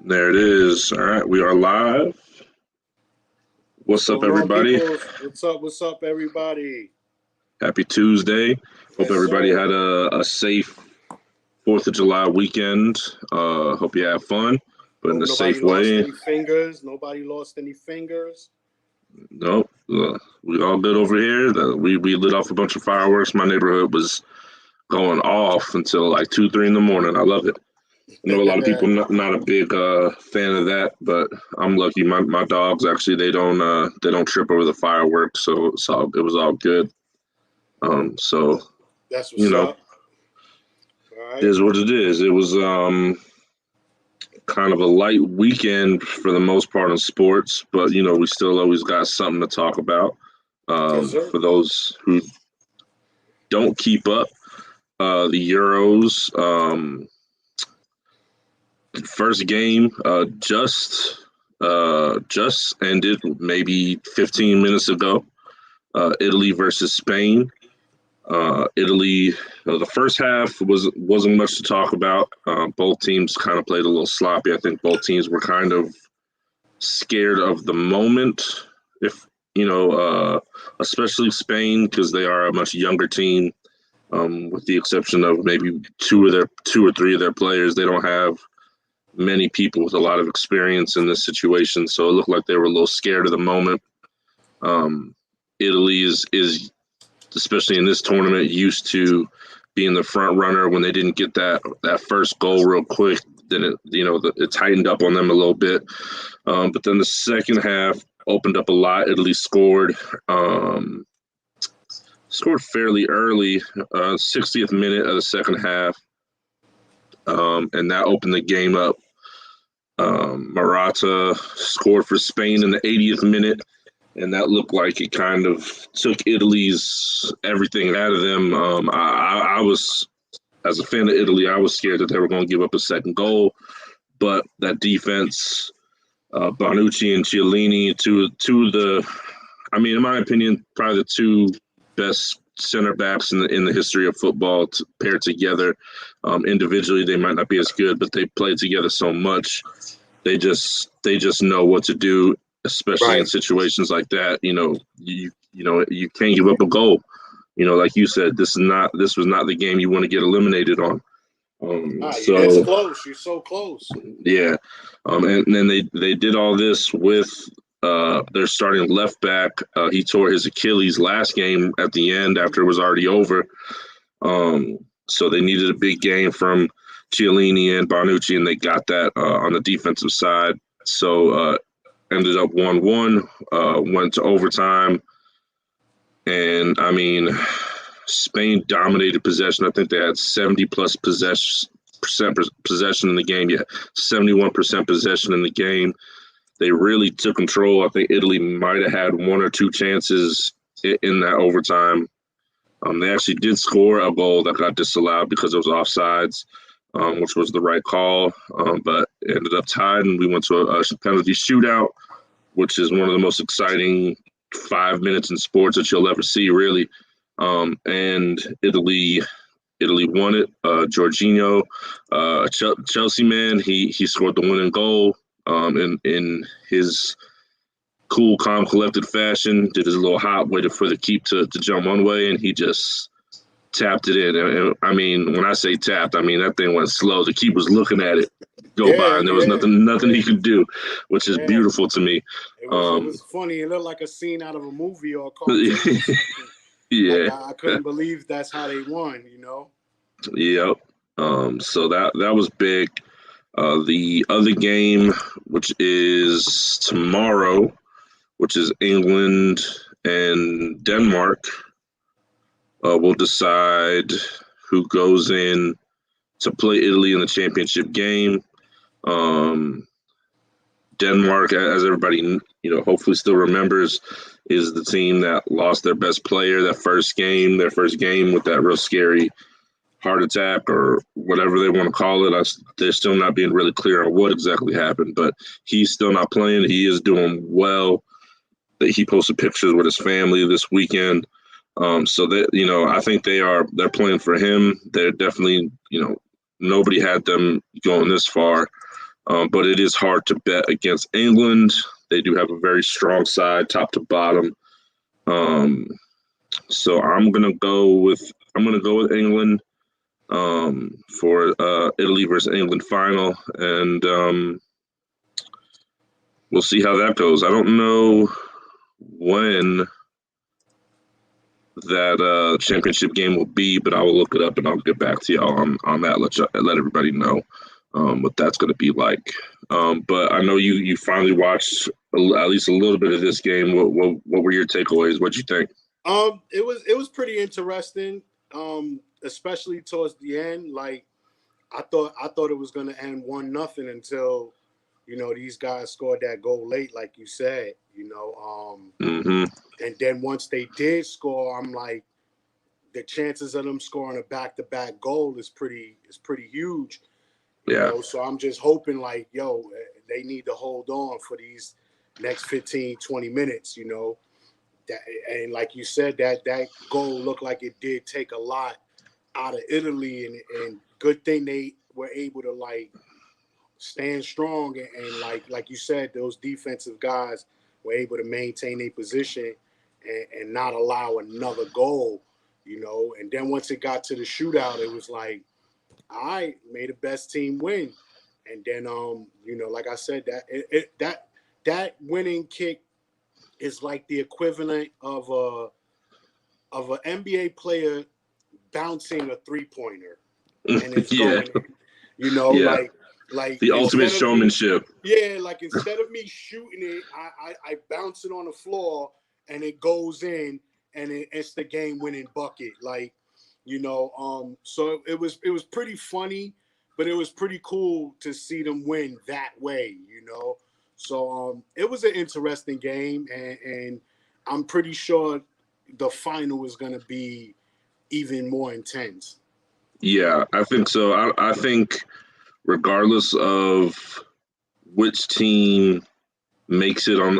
There it is. All right, we are live. What's What's up, going on, everybody? people? What's up? What's up, everybody? Happy Tuesday. Hope Yes, everybody sir. had a safe 4th of July weekend. Hope you have fun, but in Hope a nobody safe lost way. any fingers. Nobody lost any fingers. Nope. We all good over here. We lit off a bunch of fireworks. My neighborhood was going off until like 2, 3 in the morning. I love it. I know a lot of people not a big fan of that, but I'm lucky. My dogs actually they don't trip over the fireworks, so it was all good. So That's you what's know, up. All it right. is what it is. It was kind of a light weekend for the most part in sports, but we still always got something to talk about. Yes, sir. For those who don't keep up, the Euros first game just ended maybe 15 minutes ago. Italy versus Spain. Italy, the first half wasn't much to talk about. Both teams kind of played a little sloppy. I think both teams were kind of scared of the moment, if especially Spain because they are a much younger team. With the exception of maybe two or three of their players, they don't have many people with a lot of experience in this situation. So it looked like they were a little scared of the moment. Italy is especially in this tournament, used to being the front runner. When they didn't get that first goal real quick, then it tightened up on them a little bit. But then the second half opened up a lot. Italy scored fairly early, 60th minute of the second half, and that opened the game up. Morata scored for Spain in the 80th minute, and that looked like it kind of took Italy's everything out of them. I was, as a fan of Italy, I was scared that they were going to give up a second goal, but that defense, Bonucci and Chiellini, two of the, I mean, in my opinion, probably the two best center backs in the history of football paired together. Individually, they might not be as good, but they play together so much. They just know what to do, especially in Right. situations like that. You can't give up a goal. Like you said, this was not the game you want to get eliminated on. You this So close. You're so close. yeah, and then they did all this with their starting left back. He tore his Achilles last game at the end after it was already over. So they needed a big game from Chiellini and Bonucci, and they got that on the defensive side. So ended up 1-1, went to overtime, and I mean, Spain dominated possession. I think they had 70 plus possession in the game. Yeah, 71% possession in the game. They really took control. I think Italy might have had one or two chances in that overtime. They actually did score a goal that got disallowed because it was offsides, which was the right call, but it ended up tied, and we went to a penalty shootout, which is one of the most exciting 5 minutes in sports that you'll ever see, really. And Italy won it. Jorginho, Chelsea man, he scored the winning goal in his cool, calm, collected fashion. Did his little hop, waited for the keep to jump one way, and he just tapped it in. And I mean, when I say tapped, I mean that thing went slow. The keeper was looking at it go by, Yeah, and there was yeah, nothing yeah, he could do, which is yeah. beautiful to me. It was funny. It looked like a scene out of a movie or a cartoon or Yeah, something. Like I couldn't believe that's how they won. yep. So that was big. The other game, which is tomorrow, which is England and Denmark, will decide who goes in to play Italy in the championship game. Um, Denmark, as everybody hopefully still remembers, is the team that lost their best player their first game with that real scary heart attack or whatever they want to call it. They're still not being really clear on what exactly happened, but he's still not playing. He is doing well. He posted pictures with his family this weekend. So that I think they're playing for him. They're definitely nobody had them going this far. But it is hard to bet against England. They do have a very strong side, top to bottom. So I'm gonna go with England for Italy versus England final, and we'll see how that goes. I don't know when that championship game will be, but I will look it up and I'll get back to y'all on that. Let everybody know what that's going to be like. But I know you finally watched at least a little bit of this game. What were your takeaways? What'd you think? It was pretty interesting, especially towards the end. Like I thought it was going to end 1-0 until these guys scored that goal late, like you said. And then once they did score, I'm like, the chances of them scoring a back-to-back goal is pretty huge. Yeah. So I'm just hoping, like, they need to hold on for these next 15, 20 minutes, and like you said, that goal looked like it did take a lot out of Italy, and good thing they were able to, like, stand strong and like you said, those defensive guys were able to maintain their position and not allow another goal, and then once it got to the shootout, it was like, all right, may the best team win. And then like I said, that winning kick is like the equivalent of an NBA player bouncing a 3-pointer and it's going in, like the ultimate showmanship. Like instead of me shooting it, I bounce it on the floor and it goes in and it's the game winning bucket. Like, so it was pretty funny, but it was pretty cool to see them win that way, So it was an interesting game, and I'm pretty sure the final is going to be even more intense. Yeah, I think so. I think regardless of which team makes it on,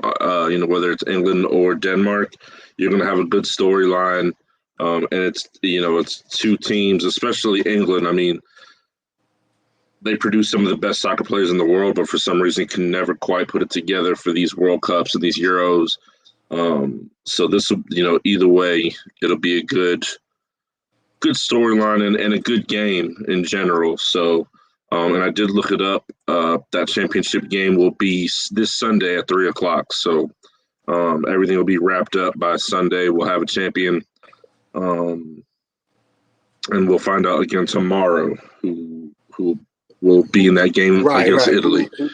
whether it's England or Denmark, you're going to have a good storyline. And it's two teams, especially England. I mean, they produce some of the best soccer players in the world, but for some reason can never quite put it together for these World Cups and these Euros. So this will, either way, it'll be a good storyline and a good game in general. So, and I did look it up. That championship game will be this Sunday at 3:00. So, everything will be wrapped up by Sunday. We'll have a champion, and we'll find out again tomorrow who will be in that game against Italy. Who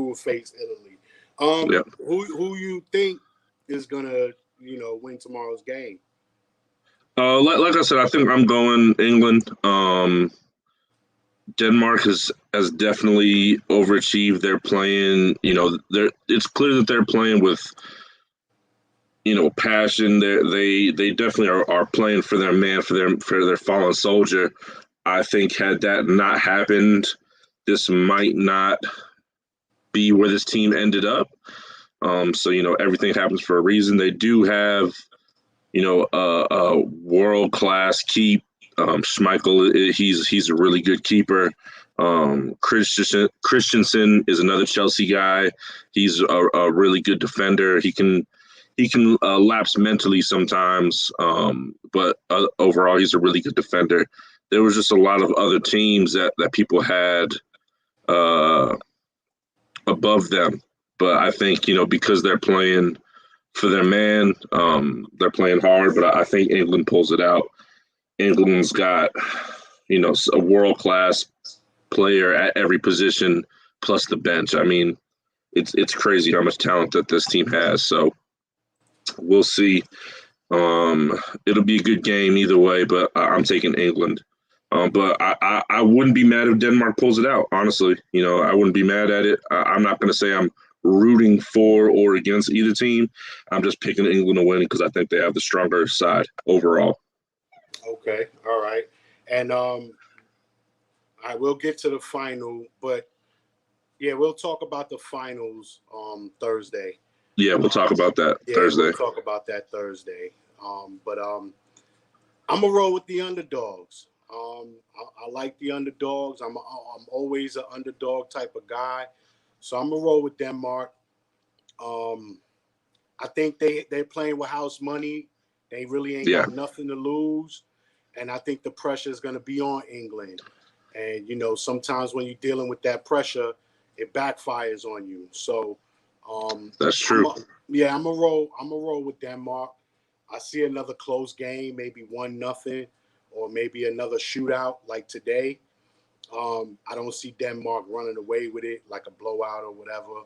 will face Italy? Who you think is gonna win tomorrow's game? Like I said, I think I'm going England. Denmark has definitely overachieved. They're playing, it's clear that they're playing with, passion. They definitely are playing for their man, for their fallen soldier. I think had that not happened, this might not be where this team ended up. So everything happens for a reason. They do have a world-class keep. Schmeichel, he's a really good keeper. Christensen is another Chelsea guy. He's a really good defender. He can lapse mentally sometimes, but overall he's a really good defender. There was just a lot of other teams that people had above them, but I think because they're playing for their man, they're playing hard. But I think England pulls it out. England's got a world-class player at every position plus the bench. I mean, it's crazy how much talent that this team has. So we'll see. It'll be a good game either way, but I'm taking England. But I wouldn't be mad if Denmark pulls it out, honestly. I wouldn't be mad at it. I'm not going to say I'm rooting for or against either team. I'm just picking England to win because I think they have the stronger side overall. Okay, all right. And I will get to the final, but yeah, we'll talk about the finals Thursday. Yeah, we'll talk about that Thursday. We'll talk about that Thursday. But I'm going to roll with the underdogs. I like the underdogs. I'm always an underdog type of guy, so I'm gonna roll with Denmark. Um, I think they're playing with house money. They really ain't Yeah, got nothing to lose, and I think the pressure is gonna be on England. And sometimes when you're dealing with that pressure, it backfires on you. So, that's true. yeah, I'm a roll. I'm a roll with Denmark. I see another close game, maybe 1-0, or maybe another shootout like today. I don't see Denmark running away with it like a blowout or whatever.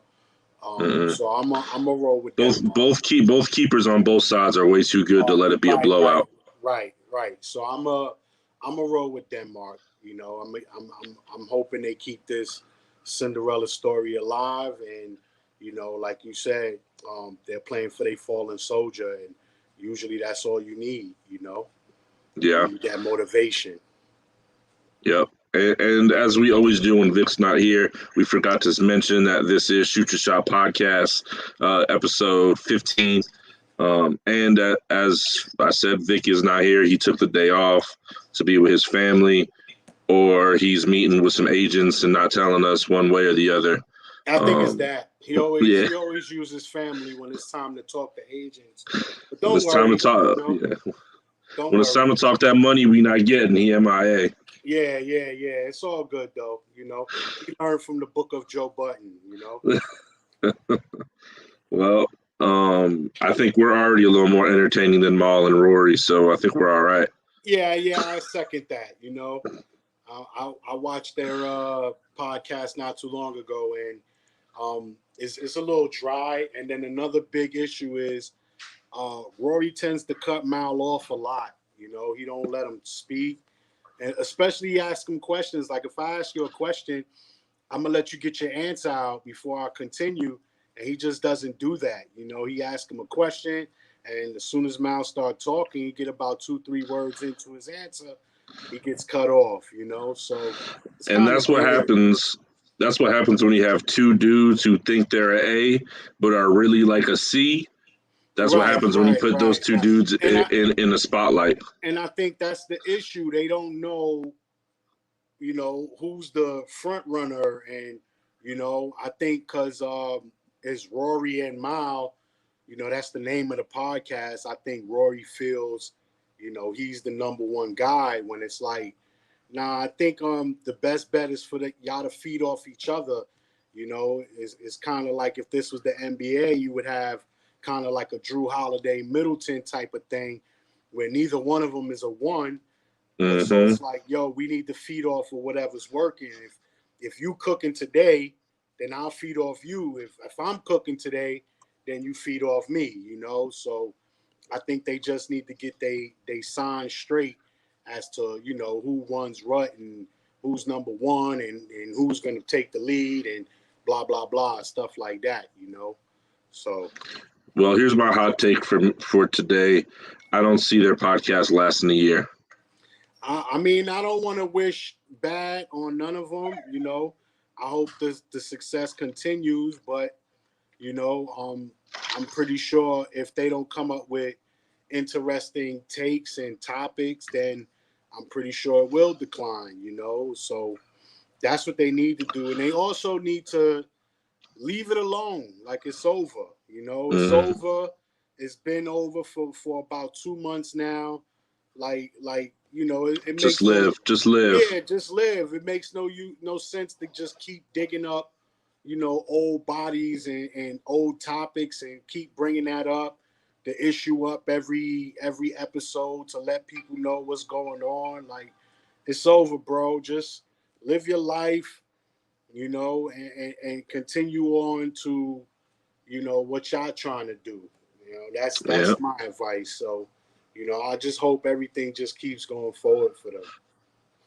Mm-mm. So I'm a roll with Denmark. Both keepers on both sides are way too good to let it be a Right, right, blowout. right. So I'm a roll with Denmark. I'm hoping they keep this Cinderella story alive, and like you said, they're playing for their fallen soldier, and usually that's all you need. You Yeah, need that motivation. yep. And as we always do when Vic's not here, we forgot to mention that this is Shoot Your Shot Podcast, episode 15. And as I said, Vic is not here. He took the day off to be with his family, or he's meeting with some agents and not telling us one way or the other. I think it's that Yeah, he always uses family when it's time to talk to agents. But when don't it's time to worry, talk, yeah. don't When it's time worry. to talk that money, we not getting. He MIA. Yeah. It's all good though. He learned from the book of Joe Button. Well, I think we're already a little more entertaining than Maul and Rory, so I think we're all right. Yeah, I second that. I watched their podcast not too long ago, and it's a little dry. And then another big issue is Rory tends to cut Mal off a lot. He don't let him speak, and especially ask him questions. Like if I ask you a question, I'm gonna let you get your answer out before I continue, and he just doesn't do that. He asks him a question, and as soon as Mal start talking, he get about 2-3 words into his answer, he gets cut off. So it's And kind of that's what weird. happens. That's what happens when you have two dudes who think they're an A but are really like a C. That's what Right, happens when you right, put those right. two dudes And I in the spotlight. and I think that's the issue. They don't know, who's the front runner, and I think because it's Rory and Mal, that's the name of the podcast. I think Rory feels, he's the number one guy when it's like, nah, I think the best bet is for y'all to feed off each other. It's kind of like if this was the NBA, you would have kind of like a Drew Holiday Middleton type of thing, where neither one of them is a one. But so Mm-hmm. it's like, yo, we need to feed off of whatever's working. If you cooking today, then I'll feed off you. If I'm cooking today, then you feed off me. So I think they just need to get they sign straight as to who runs what and who's number one and who's going to take the lead and blah blah blah stuff like that. So Well, here's my hot take for today. I don't see their podcast lasting a year. I mean, I don't want to wish bad on none of them. I hope the success continues, but I'm pretty sure if they don't come up with interesting takes and topics, then I'm pretty sure it will decline. So that's what they need to do. And they also need to leave it alone. Like it's over. It's Mm-hmm. over. It's been over for about 2 months now. It Just makes no live. Just live. yeah, just live. It makes no sense to just keep digging up, old bodies and old topics and keep bringing that up, the issue up every episode to let people know what's going on. Like it's over, bro. Just live your life, and continue on to, what y'all trying to do. Yeah. That's my advice. So, I just hope everything just keeps going forward for them.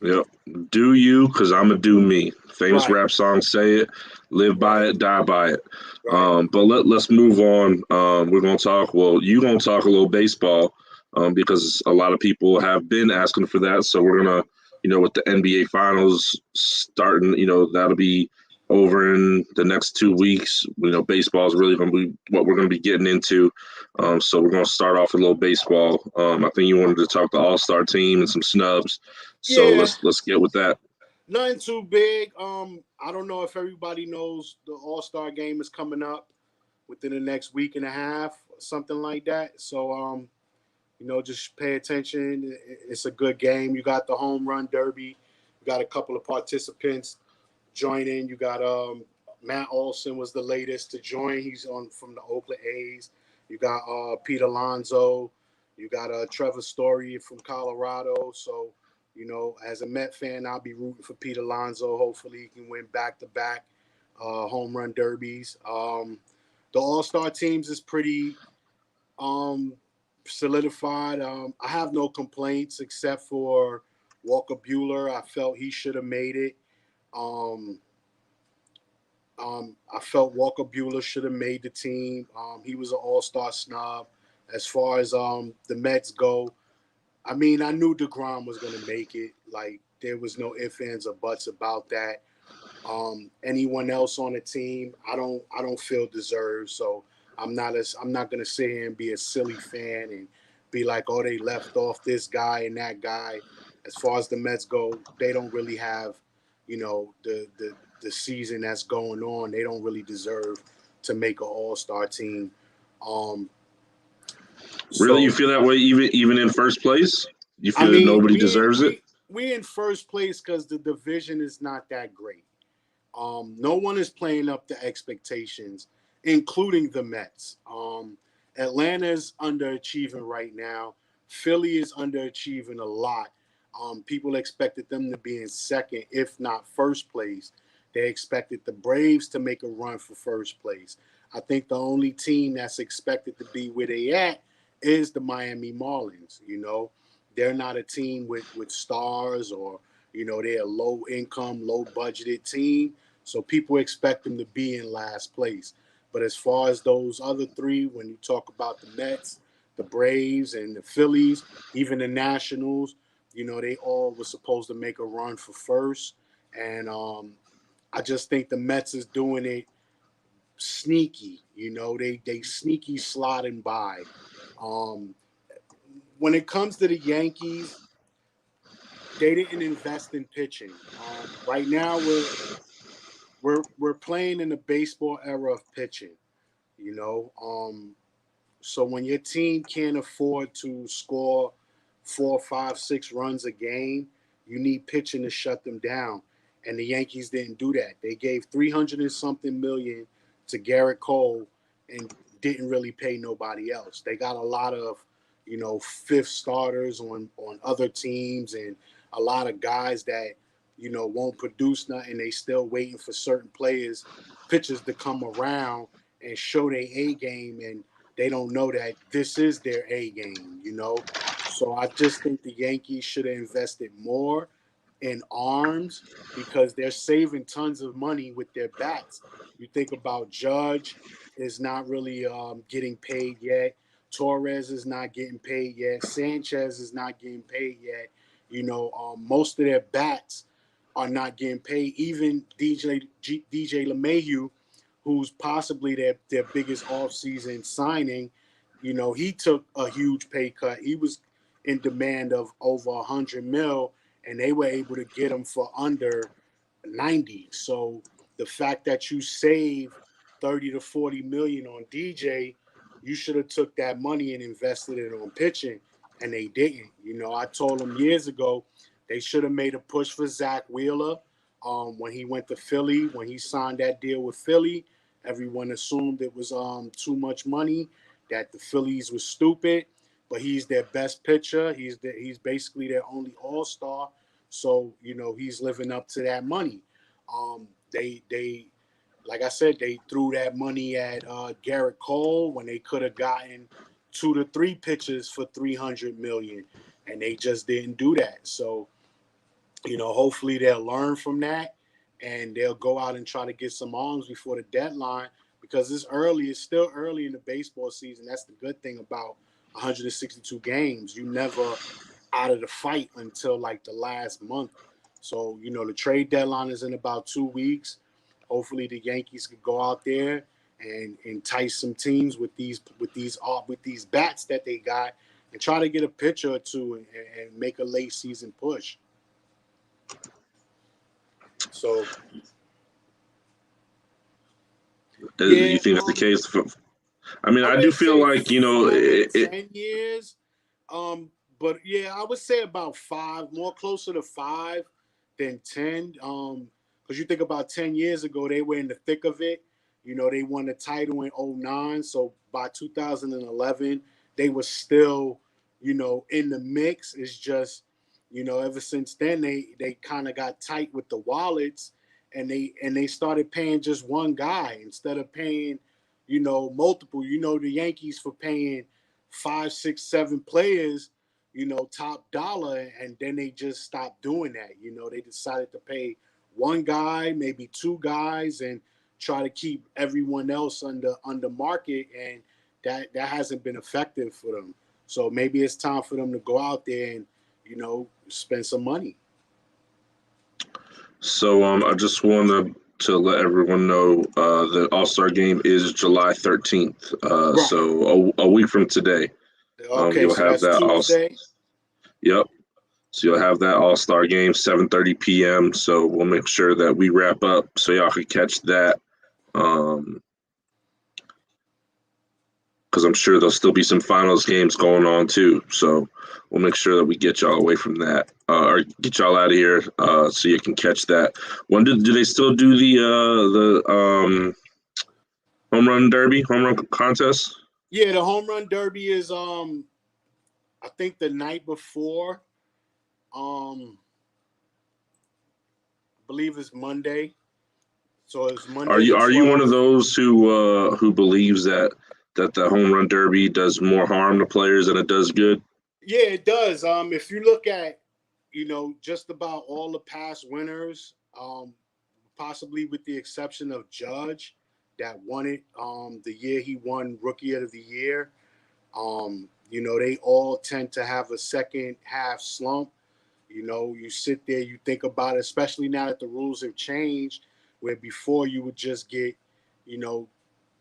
Yep. Do you, because I'm going to do me. Famous Right, rap song, say it, live by right, it, die by it. right. But let's move on. We're going to talk, well, you're going to talk a little baseball because a lot of people have been asking for that. So we're going to, with the NBA finals starting, that'll be over in the next 2 weeks. Baseball is really going to be what we're going to be getting into. So we're going to start off with a little baseball. I think you wanted to talk the All-Star team and some snubs. So Yeah, let's get with that. nothing too big. I don't know if everybody knows the All-Star game is coming up within the next week and a half, something like that. So just pay attention. It's a good game. You got the home run derby. You got a couple of participants joining. You got Matt Olson was the latest to join. He's on from the Oakland A's. You got Pete Alonso. You got Trevor Story from Colorado. So, as a Met fan, I'll be rooting for Pete Alonso. Hopefully, he can win back-to-back home run derbies. The All-Star teams is pretty um, solidified. I have no complaints except for Walker Bueller. I felt he should have made it. Um, I felt Walker Bueller should have made the team. He was an all-star snub. As far as the Mets go, I mean, I knew DeGrom was going to make it. Like, there was no ifs, ands, or buts about that. Anyone else on the team, I don't feel deserves. So I'm not going to sit here and be a silly fan and be like, oh, they left off this guy and that guy. As far as the Mets go, they don't really have, the season that's going on. They don't really deserve to make an All-Star team. Um, Really, you so feel that way even in first place? You I feel that mean, nobody we deserves it? we we in first place because the division is not that great. No one is playing up to expectations, including the Mets. Atlanta is underachieving right now. Philly is underachieving a lot. People expected them to be in second, if not first place. They expected the Braves to make a run for first place. I think the only team that's expected to be where they at is the Miami Marlins. They're not a team with stars or they're a low income, low budgeted team. So people expect them to be in last place. But as far as those other three, when you talk about the Mets, the Braves, and the Phillies, even the Nationals, they all were supposed to make a run for first. And I just think the Mets is doing it sneaky. They sneaky sliding by. Um, when it comes to the Yankees, they didn't invest in pitching. Right now, we're playing in the baseball era of pitching. You know, so when your team can't afford to score 4, 5, 6 runs a game, you need pitching to shut them down. And the Yankees didn't do that. They gave 300 and something million to Garrett Cole and didn't really pay nobody else. They got a lot of, fifth starters on other teams and a lot of guys that, won't produce nothing. They still waiting for certain pitchers to come around and show their A game, and they don't know that this is their A game. So I just think the Yankees should have invested more in arms because they're saving tons of money with their bats. You think about Judge is not really getting paid yet. Torres is not getting paid yet. Sanchez is not getting paid yet. Most of their bats are not getting paid. Even DJ LeMahieu, who's possibly their biggest offseason signing, he took a huge pay cut. He was in demand of over 100 mil, and they were able to get him for under 90. So the fact that you save 30 to 40 million on DJ, you should have took that money and invested it on pitching, and they didn't. I told them years ago they should have made a push for Zach Wheeler when he went to Philly. When he signed that deal with Philly, everyone assumed it was too much money, that the Phillies was stupid. But he's their best pitcher. He's basically their only all-star. So he's living up to that money. They like I said, they threw that money at Garrett Cole when they could have gotten 2 to 3 pitchers for 300 million, and they just didn't do that. So hopefully they'll learn from that and they'll go out and try to get some arms before the deadline because it's early. It's still early in the baseball season. That's the good thing about 162 games. You never out of the fight until like the last month. So, the trade deadline is in about 2 weeks. Hopefully the Yankees could go out there and entice some teams with these bats that they got and try to get a pitcher or two and make a late season push. So You think that's the case? I mean, I do feel like, 10 years. But yeah, I would say about 5, more closer to 5 than 10. Because you think about 10 years ago, they were in the thick of it. They won the title in 09. So by 2011, they were still, in the mix. It's just, ever since then they kind of got tight with the wallets, and they started paying just one guy instead of paying, multiple. The Yankees for paying 5, 6, 7 players, top dollar, and then they just stopped doing that. They decided to pay one guy, maybe two guys, and try to keep everyone else under market, and that hasn't been effective for them. So maybe it's time for them to go out there and spend some money. So I just wanted to let everyone know the All-Star game is July 13th. Right. So a week from today. Okay, You'll so have that's that Tuesday. Yep. So you'll have that All-Star game 7:30 p.m. So we'll make sure that we wrap up so y'all can catch that. Because I'm sure there'll still be some finals games going on too. So we'll make sure that we get y'all away from that, or get y'all out of here, so you can catch that. When do they still do the home run derby, home run contest? Yeah, the home run derby is I think the night before. I believe it's Monday. So it's Monday. Are you one of those who believes that the home run derby does more harm to players than it does good? Yeah, it does. If you look at, just about all the past winners, possibly with the exception of Judge, that won it the year he won Rookie of the Year. They all tend to have a second half slump. You sit there, you think about it, especially now that the rules have changed, where before you would just get,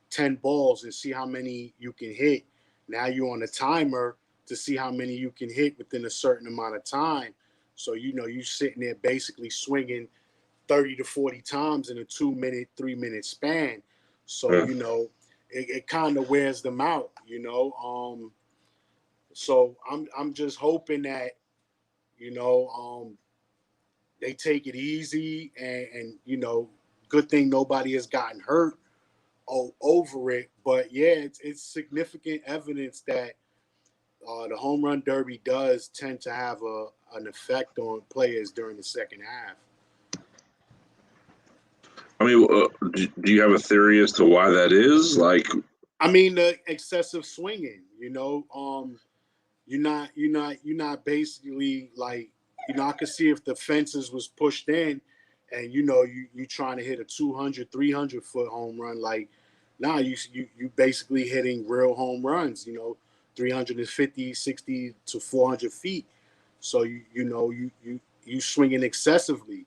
10 balls and see how many you can hit. Now you're on a timer to see how many you can hit within a certain amount of time. So, you're sitting there basically swinging 30 to 40 times in a 2-minute, 3-minute span. So, it kind of wears them out, So I'm just hoping that, they take it easy, and good thing nobody has gotten hurt over it. But yeah, it's significant evidence that the home run derby does tend to have an effect on players during the second half. I mean, do you have a theory as to why that is? Like, I mean, the excessive swinging. You're not basically like, I could see if the fences was pushed in, and you trying to hit a 200, 300 foot home run. Like, now you basically hitting real home runs. 350, 60 to 400 feet. So you swinging excessively.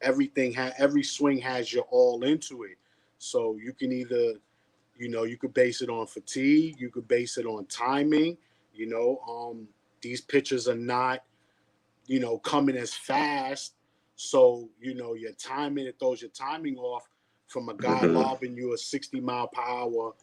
Every swing has your all into it. So you can either, you could base it on fatigue. You could base it on timing. These pitchers are not, coming as fast. So, your timing, it throws your timing off from a guy lobbing you a 60-mile-per-hour,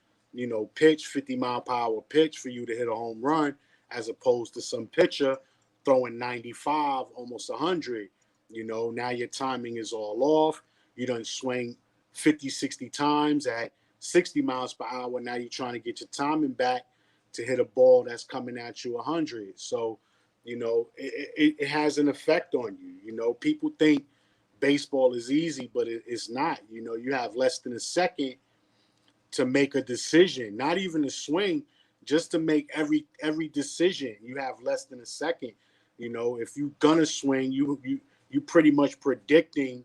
pitch, 50-mile-per-hour pitch for you to hit a home run, as opposed to some pitcher throwing 95, almost 100. Now your timing is all off. You done swing 50, 60 times at 60 miles per hour. Now you're trying to get your timing back to hit a ball that's coming at you 100. So, it has an effect on you. People think baseball is easy, but it's not. You have less than a second to make a decision, not even a swing, just to make every decision. You have less than a second. If you're gonna swing, you pretty much predicting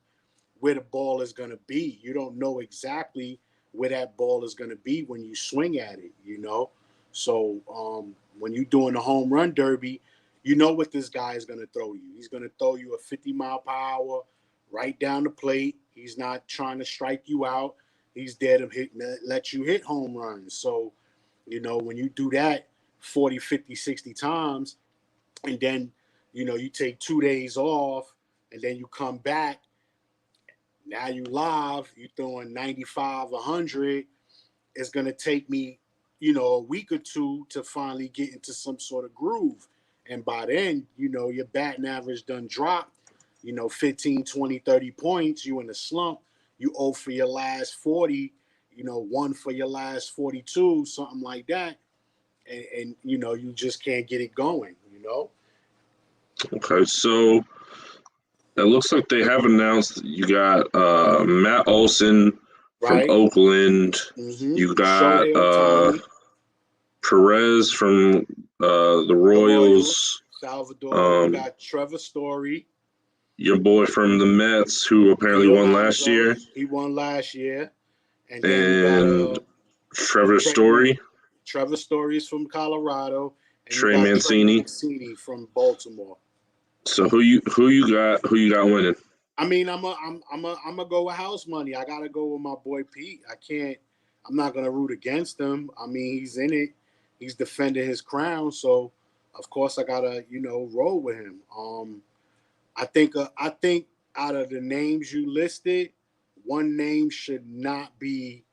where the ball is gonna be. You don't know exactly where that ball is gonna be when you swing at it. So when you're doing the home run derby, you know what this guy is going to throw you. He's going to throw you a 50-mile-per-hour right down the plate. He's not trying to strike you out. He's there to let you hit home runs. So, when you do that 40, 50, 60 times, and then, you take 2 days off and then you come back. Now you live, you throwing 95, 100. It's going to take me, a week or two to finally get into some sort of groove. And by then, your batting average done dropped, 15, 20, 30 points. You in a slump. You 0 for your last 40, 1 for your last 42, something like that. And you just can't get it going. Okay, so it looks like they have announced you got Matt Olson from Right? Oakland. Mm-hmm. You got Shohei Ohtani, Perez from the the Royals. Salvador. You got Trevor Story. Your boy from the Mets, who apparently Pete won last Alonso. year, He won last year. And then you and got Trevor Story, Trevor Story is from Colorado, and you Trey got Trey Mancini. Mancini from Baltimore. So who you got winning? I mean, I'm a go with house money. I gotta go with my boy Pete. I'm not gonna root against him. I mean, he's in it. He's defending his crown, so of course I gotta roll with him. I think out of the names you listed, one name should not be.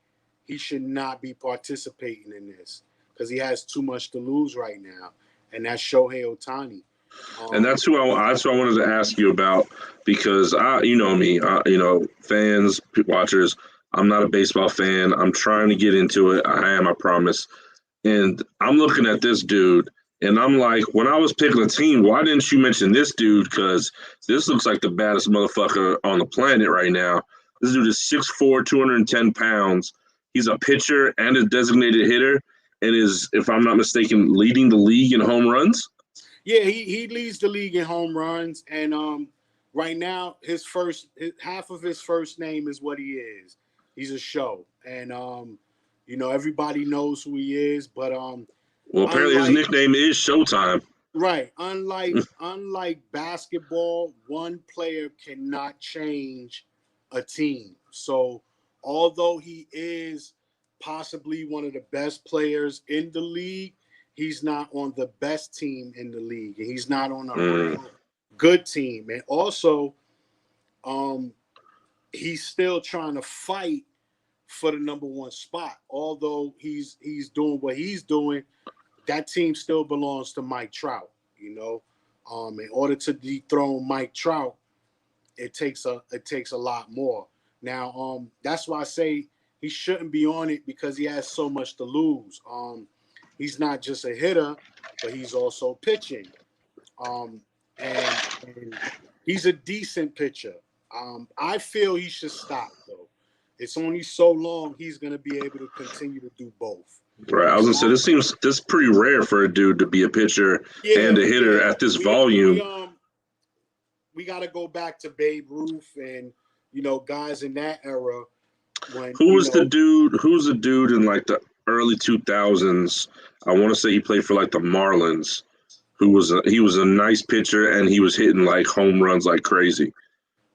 He should not be participating in this because he has too much to lose right now, and that's Shohei Ohtani. And that's who I wanted to ask you about, because you know me, fans, watchers. I'm not a baseball fan. I'm trying to get into it. I am, I promise. And I'm looking at this dude, and I'm like, when I was picking a team, why didn't you mention this dude? Because this looks like the baddest motherfucker on the planet right now. This dude is 6'4", 210 pounds. He's a pitcher and a designated hitter, and is, if I'm not mistaken, leading the league in home runs. Yeah, he leads the league in home runs, and right now half of his first name is what he is. He's a show, and everybody knows who he is. But Well, apparently his nickname is Showtime. Right, unlike basketball, one player cannot change a team. So although he is possibly one of the best players in the league, he's not on the best team in the league, and he's not on a real good team. And also, he's still trying to fight for the number one spot. Although he's doing what he's doing, that team still belongs to Mike Trout. In order to dethrone Mike Trout, it takes a lot more. Now, that's why I say he shouldn't be on it, because he has so much to lose. He's not just a hitter, but he's also pitching. And he's a decent pitcher. I feel he should stop, though. It's only so long he's going to be able to continue to do both. Right. I was gonna say this is pretty rare for a dude to be a pitcher and a hitter at this volume. We got to go back to Babe Ruth and guys in that era. Who's the dude in like the early 2000s? I want to say he played for like the Marlins. He was a nice pitcher, and he was hitting like home runs like crazy.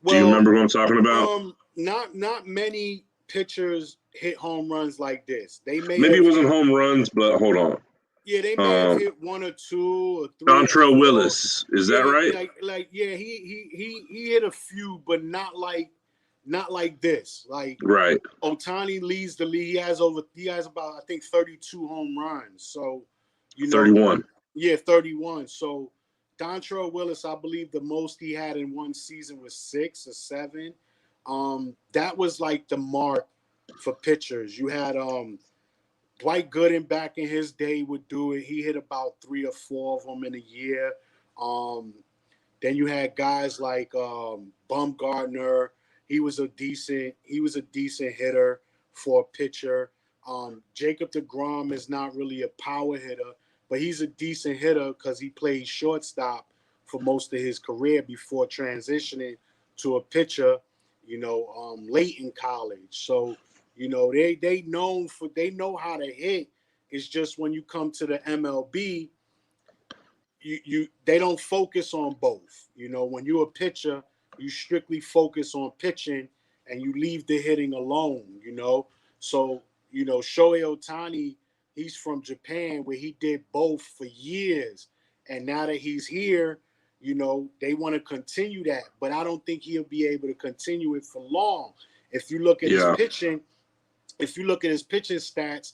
Do you remember who I'm talking about? Not many pitchers hit home runs like this. Maybe it wasn't home runs, but hold on. Yeah, they may have hit one or two or three. Dontrelle Willis, is that right? He hit a few, but not like this. Like, right. Ohtani leads the league. He has about, I think, 32 home runs. So 31. Yeah, 31. So Dontrelle Willis, I believe the most he had in one season was 6 or 7. That was like the mark for pitchers. You had Dwight Gooden back in his day would do it. He hit about 3 or 4 of them in a year. Then you had guys like Bumgarner. He was a decent hitter for a pitcher. Jacob deGrom is not really a power hitter, but he's a decent hitter because he played shortstop for most of his career before transitioning to a pitcher, late in college. So, they know how to hit. It's just when you come to the MLB, they don't focus on both. When you're a pitcher, you strictly focus on pitching and you leave the hitting alone. So Shohei Ohtani, he's from Japan, where he did both for years, and now that he's here, you know, they want to continue that, but I don't think he'll be able to continue it for long. If you look at his pitching, stats,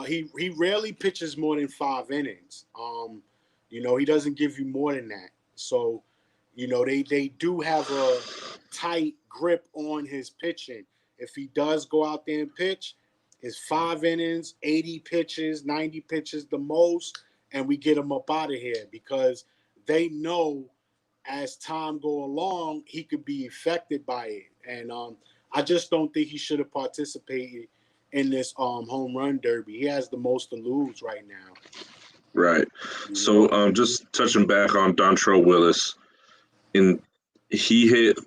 he rarely pitches more than 5 innings. You know, he doesn't give you more than that. So, you know, they do have a tight grip on his pitching. If he does go out there and pitch, it's 5 innings, 80 pitches, 90 pitches the most, and we get him up out of here because they know as time go along, he could be affected by it. And I just don't think he should have participated in this home run derby. He has the most to lose right now. Right. So just touching back on Dontrelle Willis, he hit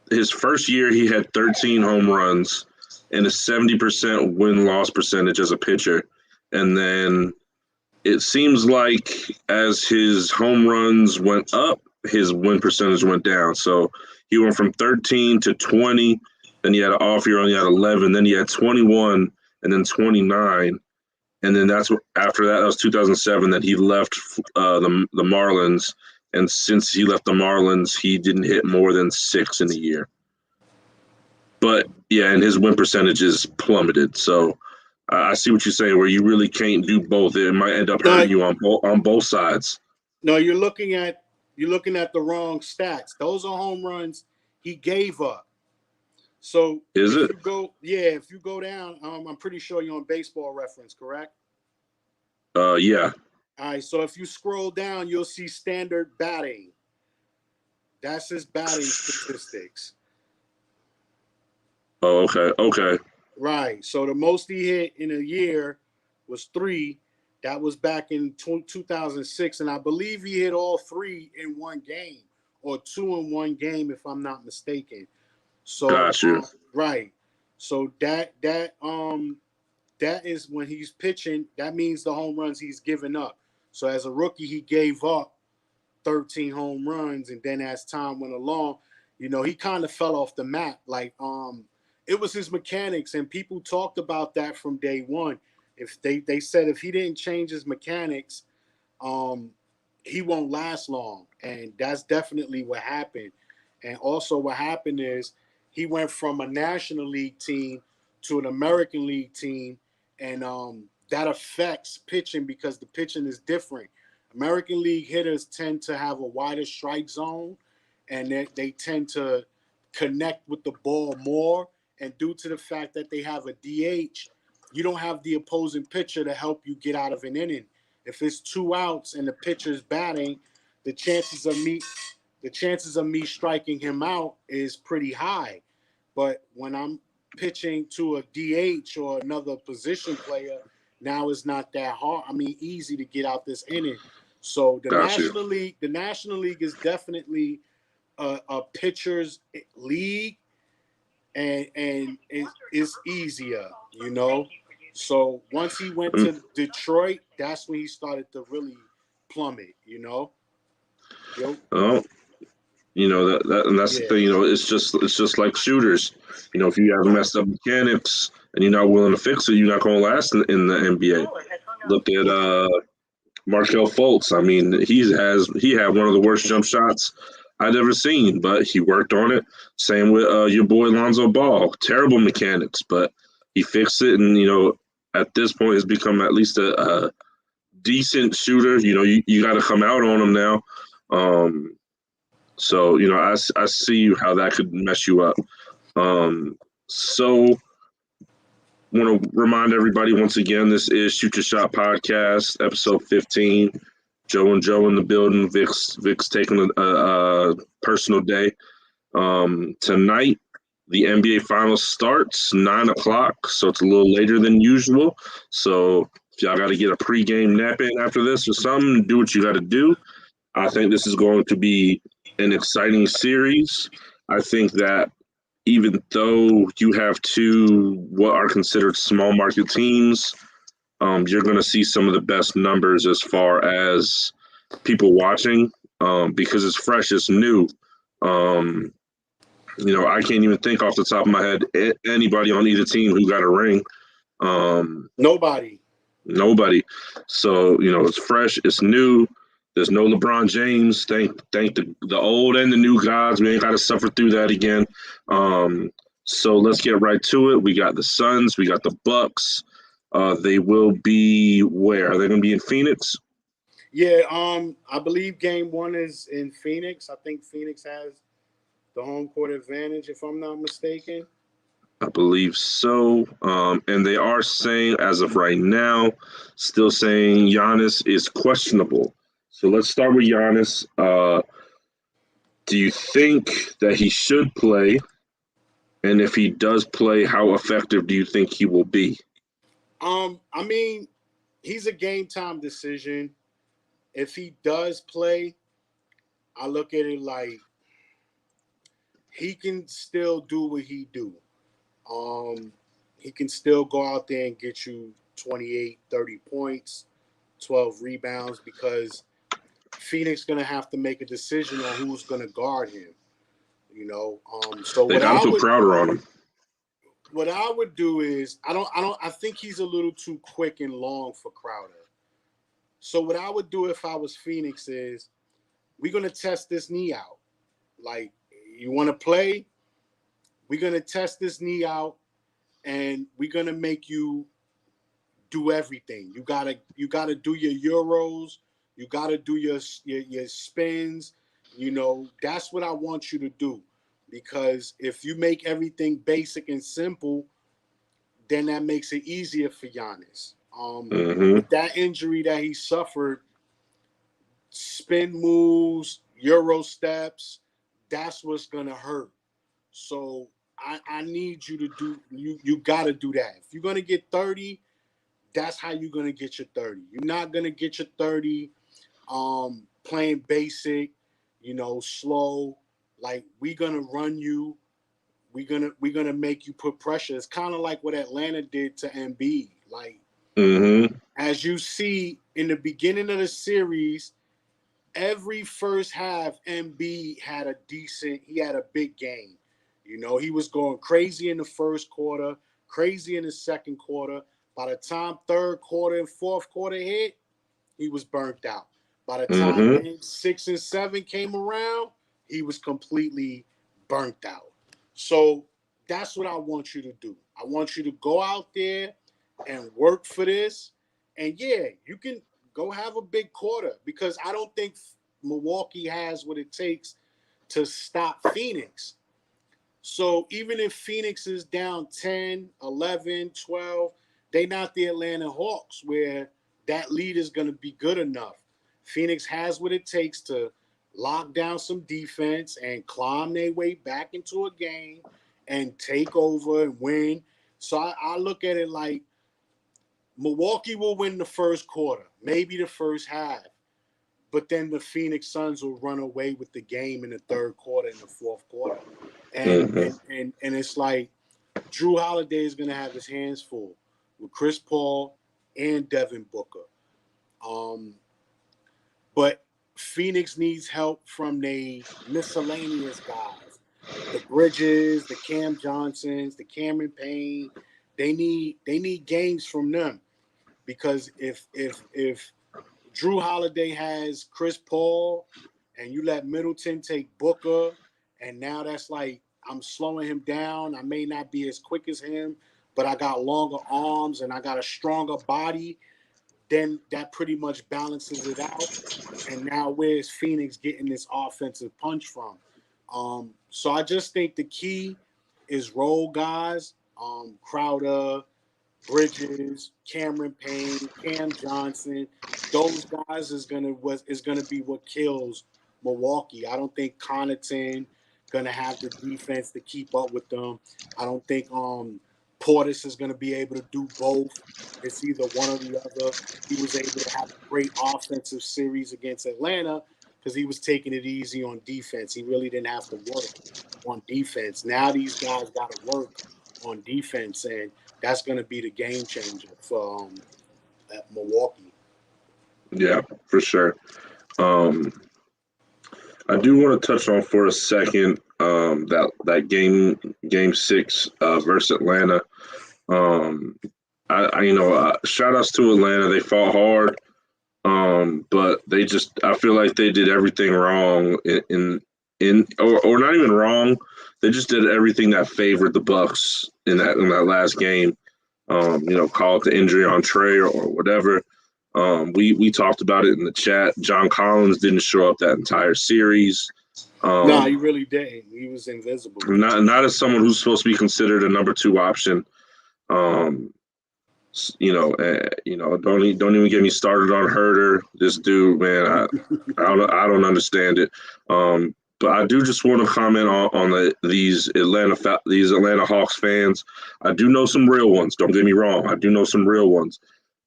his first year, he had 13 home runs and a 70% win-loss percentage as a pitcher. And then it seems like as his home runs went up, his win percentage went down. So he went from 13 to 20, then he had an off year, only had 11, then he had 21, and then 29. And then after that was 2007 that he left the Marlins. And since he left the Marlins, he didn't hit more than 6 in a year. But, yeah, and his win percentage is plummeted. So I see what you're saying, where you really can't do both. It might end up hurting you on both sides. No, you're looking at the wrong stats. Those are home runs he gave up. So if you go down, I'm pretty sure you're on Baseball Reference, correct? Yeah. All right, so if you scroll down, you'll see standard batting. That's his batting statistics. Oh, okay. Right. So the most he hit in a year was 3. That was back in 2006, and I believe he hit all 3 in one game, or 2 in one game, if I'm not mistaken. So gotcha. Right. So that is when he's pitching. That means the home runs he's given up. So as a rookie, he gave up 13 home runs, and then as time went along, you know, he kind of fell off the map. Like it was his mechanics, and people talked about that from day one. If they said if he didn't change his mechanics, he won't last long, and that's definitely what happened. And also, what happened is he went from a National League team to an American League team, and that affects pitching because the pitching is different. American League hitters tend to have a wider strike zone, and they tend to connect with the ball more. And due to the fact that they have a DH, you don't have the opposing pitcher to help you get out of an inning. If it's 2 outs and the pitcher's batting, the chances of me striking him out is pretty high. But when I'm pitching to a DH or another position player, now it's not that hard. I mean, easy to get out this inning. So the National League is definitely a pitcher's league, and it's easier, you know. So once he went to Detroit, that's when he started to really plummet, you know. Oh, you know that's the thing. You know, it's just like shooters. You know, if you have messed up mechanics and you're not willing to fix it, you're not going to last in the NBA. Look at Markelle Fultz. I mean, he had one of the worst jump shots I'd ever seen, but he worked on it. Same with your boy Lonzo Ball. Terrible mechanics, but he fixed it, and you know, at this point, has become at least a decent shooter. You know, you got to come out on him now. So you know, I see how that could mess you up. So want to remind everybody once again, this is Shoot Your Shot Podcast, episode 15. Joe and Joe in the building. Vic's taking a personal day. Tonight, the NBA Finals starts 9:00, so it's a little later than usual. So if y'all got to get a pregame nap in after this or something, do what you got to do. I think this is going to be an exciting series. I think that even though you have 2 what are considered small market teams, you're going to see some of the best numbers as far as people watching because it's fresh, it's new. You know, I can't even think off the top of my head anybody on either team who got a ring. Nobody. So, you know, it's fresh, it's new. There's no LeBron James. Thank the old and the new gods. We ain't got to suffer through that again. So let's get right to it. We got the Suns. We got the Bucks. They will be where? Are they going to be in Phoenix? Yeah, I believe game 1 is in Phoenix. I think Phoenix has the home court advantage, if I'm not mistaken. I believe so. And they are saying, as of right now, still saying Giannis is questionable. So let's start with Giannis. Do you think that he should play? And if he does play, how effective do you think he will be? I mean, he's a game time decision. If he does play, I look at it like he can still do what he do. He can still go out there and get you 28, 30 points, 12 rebounds, because Phoenix going to have to make a decision on who's going to guard him. So they got to put Crowder on him. What I would do is I think he's a little too quick and long for Crowder. So what I would do if I was Phoenix is we're going to test this knee out. Like, you want to play? We're going to test this knee out, and we're going to make you do everything. You got to do your Euros. You got to do your spins. That's what I want you to do. Because if you make everything basic and simple, then that makes it easier for Giannis. With that injury that he suffered, spin moves, Euro steps, that's what's going to hurt. So I need you to do, you got to do that. If you're going to get 30, that's how you're going to get your 30. You're not going to get your 30 playing basic, slow. Like, we're going to run you. We're gonna make you put pressure. It's kind of like what Atlanta did to Embiid. Like, as you see in the beginning of the series, every first half, Embiid had a big game. He was going crazy in the first quarter, crazy in the second quarter. By the time third quarter and fourth quarter hit, he was burnt out. By the time games 6 and 7 came around, he was completely burnt out. So that's what I want you to do. I want you to go out there and work for this. And yeah, you can go have a big quarter, because I don't think Milwaukee has what it takes to stop Phoenix. So even if Phoenix is down 10, 11, 12, they're not the Atlanta Hawks where that lead is going to be good enough. Phoenix has what it takes to lock down some defense and climb their way back into a game and take over and win. So I look at it like Milwaukee will win the first quarter, maybe the first half, but then the Phoenix Suns will run away with the game in the third quarter and the fourth quarter. And it's like Jrue Holiday is going to have his hands full with Chris Paul and Devin Booker. But Phoenix needs help from the miscellaneous guys, the Bridges, the Cam Johnsons, the Cameron Payne. They need games from them, because if Jrue Holiday has Chris Paul and you let Middleton take Booker, and now that's like, I'm slowing him down. I may not be as quick as him, but I got longer arms and I got a stronger body. Then that pretty much balances it out. And now where's Phoenix getting this offensive punch from? So I just think the key is role guys, Crowder, Bridges, Cameron Payne, Cam Johnson. Those guys is gonna be what kills Milwaukee. I don't think Connaughton gonna have the defense to keep up with them. I don't think Portis is going to be able to do both. It's either one or the other. He was able to have a great offensive series against Atlanta because he was taking it easy on defense. He really didn't have to work on defense. Now these guys got to work on defense, and that's going to be the game changer for Milwaukee. Yeah, for sure. I do want to touch on for a second that game 6 versus Atlanta. Shout outs to Atlanta. They fought hard. But I feel like they did everything wrong or not even wrong. They just did everything that favored the Bucks in that last game. Call it the injury on Trey or whatever. We talked about it in the chat. John Collins didn't show up that entire series. No, he really didn't. He was invisible. Not as someone who's supposed to be considered a number 2 option. Don't even get me started on Herter. This dude, man, I don't understand it. But I do just want to comment on these Atlanta Hawks fans. I do know some real ones. Don't get me wrong. I do know some real ones.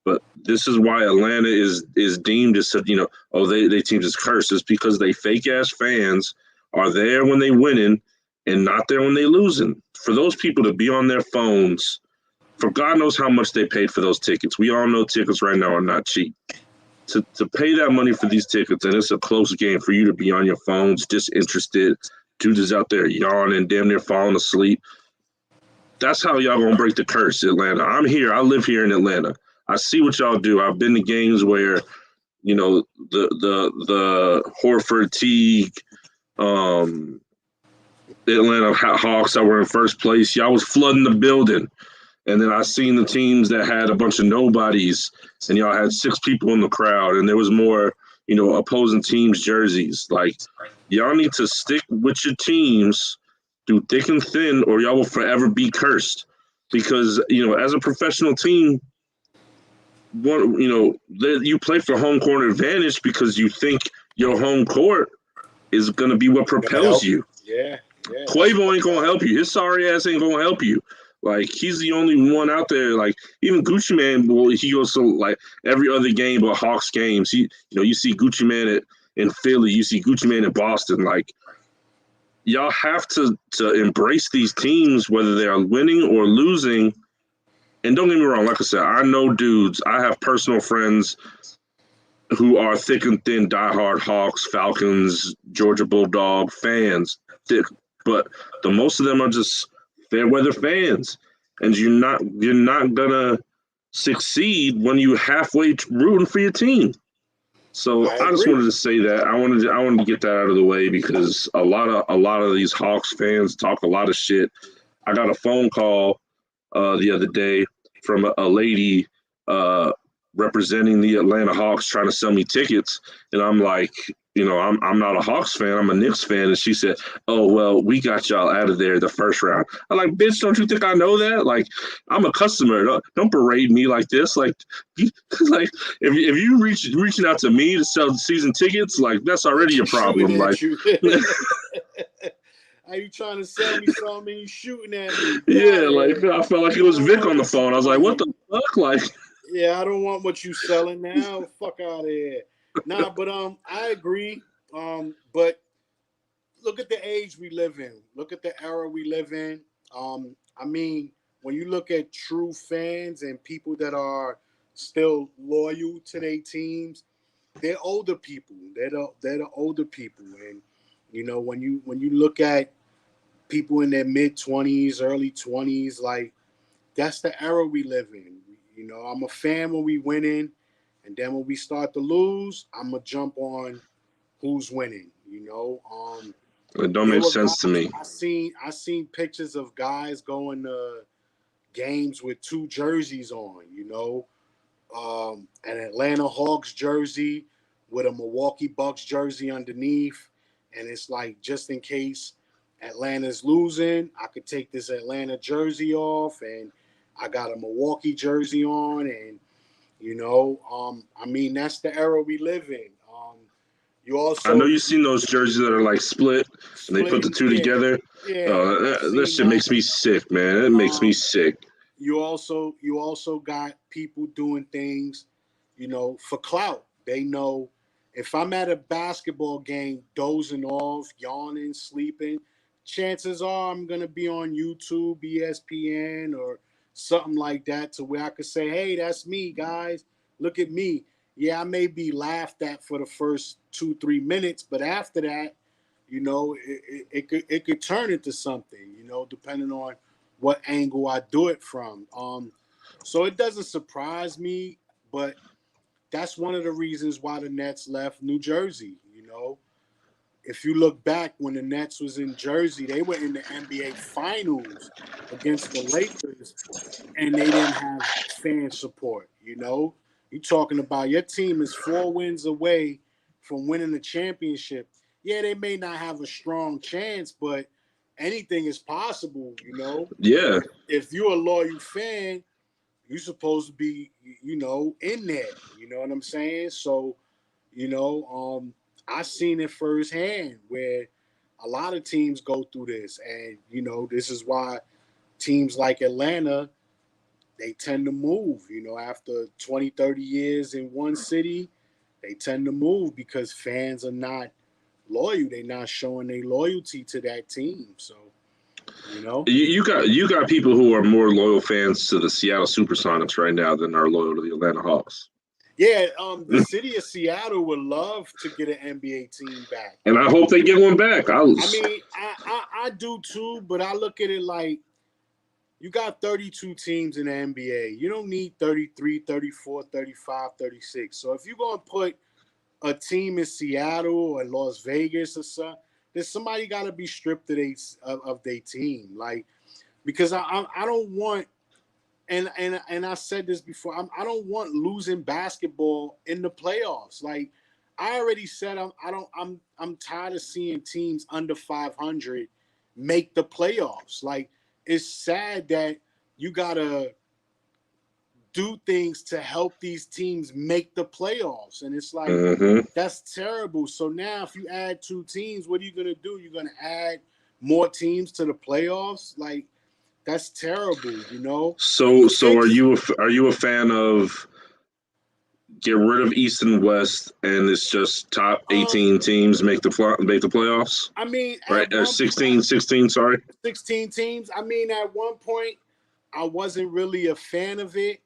But this is why Atlanta is deemed as they team is cursed. It's because they fake ass fans are there when they winning and not there when they losing. For those people to be on their phones, for God knows how much they paid for those tickets. We all know tickets right now are not cheap. To pay that money for these tickets, and it's a close game, for you to be on your phones, disinterested, dude is out there yawning, damn near falling asleep. That's how y'all gonna break the curse, Atlanta. I'm here. I live here in Atlanta. I see what y'all do. I've been to games where, the Horford Teague, Atlanta Hawks that were in first place. Y'all was flooding the building. And then I seen the teams that had a bunch of nobodies, and y'all had 6 people in the crowd, and there was more, opposing teams' jerseys. Like, y'all need to stick with your teams through thick and thin, or y'all will forever be cursed. Because, as a professional team, you play for home court advantage because you think your home court is going to be what propels you. Yeah. Quavo ain't going to help you. His sorry ass ain't going to help you. Like, he's the only one out there. Like, even Gucci Mane, he goes to like every other game but Hawks games. You see Gucci Mane in Philly, you see Gucci Mane in Boston. Like, y'all have to embrace these teams, whether they are winning or losing. And don't get me wrong, like I said, I know dudes. I have personal friends who are thick and thin, diehard Hawks, Falcons, Georgia Bulldog fans. But the most of them are just fair weather fans, and you're not gonna succeed when you halfway rooting for your team. So I just wanted to say that I wanted to get that out of the way, because a lot of these Hawks fans talk a lot of shit. I got a phone call the other day from a lady representing the Atlanta Hawks trying to sell me tickets, and I'm like, I'm not a Hawks fan, I'm a Knicks fan. And she said, "Oh, well, we got y'all out of there the first round." I'm like, "Bitch, don't you think I know that? Like, I'm a customer. Don't berate me like this. Like, like if you reaching out to me to sell season tickets, like, that's already a problem." Like, are you trying to sell me something and you shooting at me? Yeah, like, I felt like it was Vic on the phone. I was like, "What the fuck?" Like, yeah, I don't want what you selling now. Fuck out of here. Nah, but I agree. But look at the age we live in. Look at the era we live in. I mean, when you look at true fans and people that are still loyal to their teams, they're older people. They're the older people. And when you look at people in their mid-20s, early 20s, like, that's the era we live in. I'm a fan when we winning, and then when we start to lose, I'm gonna jump on who's winning. it don't make sense to me. I seen pictures of guys going to games with 2 jerseys on. An Atlanta Hawks jersey with a Milwaukee Bucks jersey underneath, and it's like, just in case Atlanta's losing, I could take this Atlanta jersey off, and I got a Milwaukee jersey on, and I mean, that's the era we live in. You also, I know you've seen those jerseys that are like split and they put the 2 together. Yeah, that shit makes me sick, man. It makes me sick. You also got people doing things, for clout. They know if I'm at a basketball game dozing off, yawning, sleeping, chances are I'm gonna be on YouTube, ESPN, or something like that, to where I could say, "Hey, that's me, guys. Look at me." Yeah, I may be laughed at for the first 2-3 minutes, but after that, it could turn into something, depending on what angle I do it from. So it doesn't surprise me, but that's one of the reasons why the Nets left New Jersey. You know, if you look back when the Nets was in Jersey, they were in the NBA Finals against the Lakers, and they didn't have fan support. You know, you talking about your team is 4 wins away from winning the championship. Yeah, they may not have a strong chance, but anything is possible. You know, Yeah. if you're a loyal fan, you're supposed to be, in there. You know what I'm saying? So, I seen it firsthand where a lot of teams go through this, and this is why teams like Atlanta, they tend to move. After 20, 30 years in one city, they tend to move because fans are not loyal. They're not showing their loyalty to that team. So, You got people who are more loyal fans to the Seattle SuperSonics right now than are loyal to the Atlanta Hawks. Yeah, the city of Seattle would love to get an NBA team back, and I hope they get one back. I mean, I do too, but I look at it like you got 32 teams in the NBA. You don't need 33, 34, 35, 36. So if you're going to put a team in Seattle or Las Vegas or something, then somebody got to be stripped of their team. Like, because I don't want, and I said this before, I don't want losing basketball in the playoffs. Like, I already said I'm tired of seeing teams under 500 make the playoffs. Like, it's sad that you gotta do things to help these teams make the playoffs, and it's like that's terrible. So now, if you add 2 teams, what are you gonna do? You're gonna add more teams to the playoffs? Like, that's terrible. So are you a fan of get rid of East and West, and it's just top 18 teams make the playoffs? I mean, right? 16, sorry. 16 teams. I mean, at one point, I wasn't really a fan of it,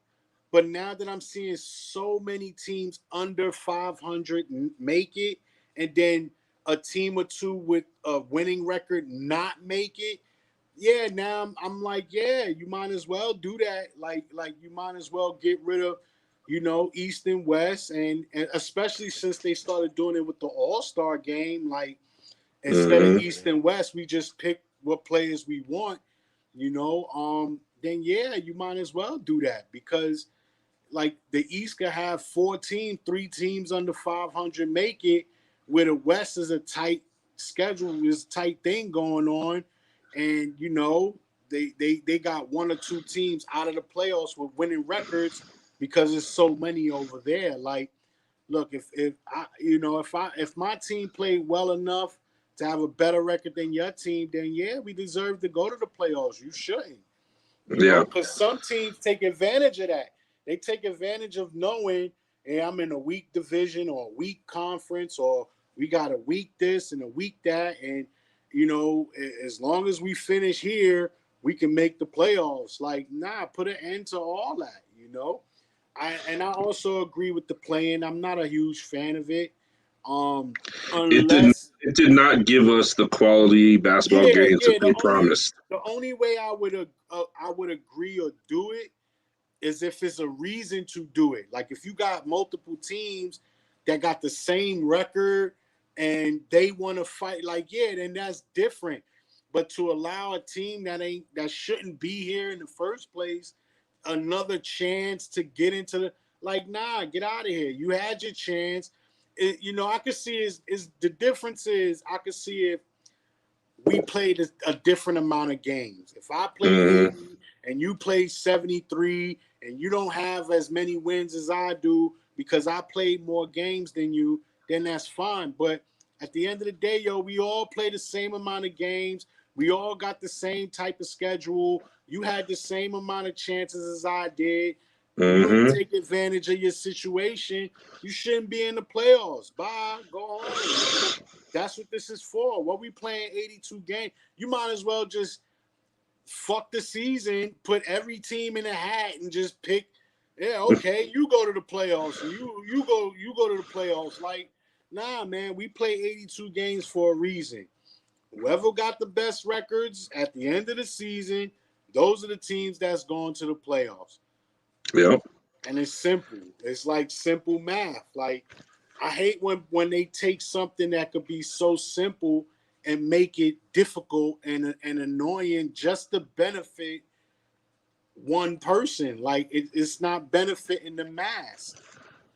but now that I'm seeing so many teams under 500 make it, and then a team or two with a winning record not make it, yeah, now I'm like, yeah, you might as well do that. Like you might as well get rid of, East and West, and especially since they started doing it with the All-Star game, like instead of East and West, we just pick what players we want, then yeah, you might as well do that, because like the East could have 4 teams, 3 teams under 500 make it, where the West is a tight schedule, is a tight thing going on, and they got 1 or 2 teams out of the playoffs with winning records because there's so many over there. Like, look, if my team played well enough to have a better record than your team, then yeah, we deserve to go to the playoffs. You shouldn't. Because some teams take advantage of that. They take advantage of knowing, hey, I'm in a weak division or a weak conference, or we got a week this and a week that, and as long as we finish here, we can make the playoffs. Like, nah, put an end to all that. I also agree with the play-in. I'm not a huge fan of it. Unless it did not give us the quality basketball games that they promised. The only way I would agree or do it is if it's a reason to do it. Like, if you got multiple teams that got the same record and they want to fight, like, yeah, then that's different. But to allow a team that shouldn't be here in the first place another chance to get into the, like, nah, get out of here. You had your chance. I could see is the difference is I could see if we played a different amount of games. If I played 80 and you played 73 and you don't have as many wins as I do because I played more games than you, then that's fine. But at the end of the day, we all play the same amount of games. We all got the same type of schedule. You had the same amount of chances as I did. You take advantage of your situation. You shouldn't be in the playoffs. Bye. Go home. That's what this is for. What we playing 82 games? You might as well just fuck the season, put every team in a hat, and just pick. Yeah, okay, you go to the playoffs. You go to the playoffs. Like, nah, man, we play 82 games for a reason. Whoever got the best records at the end of the season, those are the teams that's going to the playoffs. Yep. And it's simple. It's like simple math. Like I hate when they take something that could be so simple and make it difficult and annoying just to benefit one person. Like it's not benefiting the mass.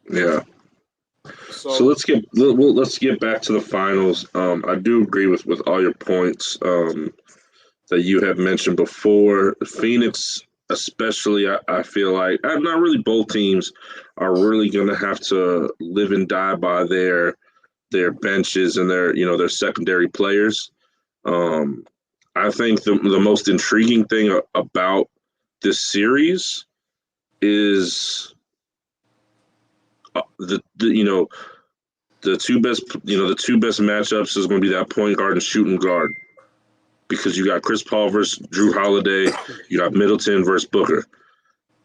Yeah. So So let's get back to the finals. I do agree with all your points that you have mentioned before. Phoenix, especially, I feel like not really both teams are really going to have to live and die by their benches and their secondary players. I think the most intriguing thing about this series is the two best matchups is going to be that point guard and shooting guard, because you got Chris Paul versus Drew Holiday, you got Middleton versus Booker.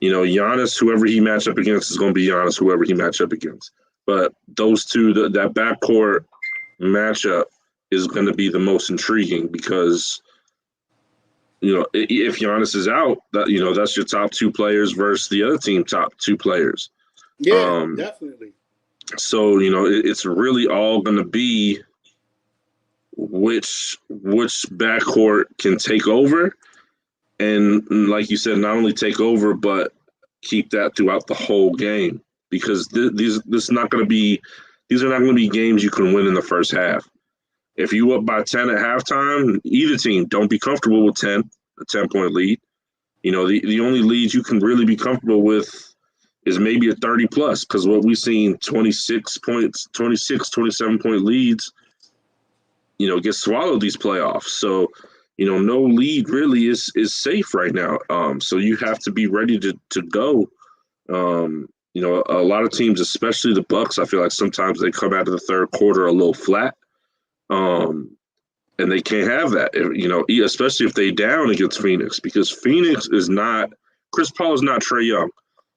Giannis, whoever he match up against is going to be Giannis, whoever he match up against. But those two, that backcourt matchup is going to be the most intriguing because, if Giannis is out, that's your top two players versus the other team top two players. yeah, definitely. So, it's really all going to be which backcourt can take over, and like you said, not only take over but keep that throughout the whole game, because these are not going to be games you can win in the first half. If you up by 10 at halftime, either team, don't be comfortable with a 10-point lead. The only lead you can really be comfortable with is maybe a 30 plus, because what we've seen 26, 27-point leads get swallowed these playoffs. So, no lead really is safe right now. So you have to be ready to go. A lot of teams, especially the Bucks, I feel like sometimes they come out of the third quarter a little flat. And they can't have that, especially if they down against Phoenix, because Phoenix is not – Chris Paul is not Trae Young.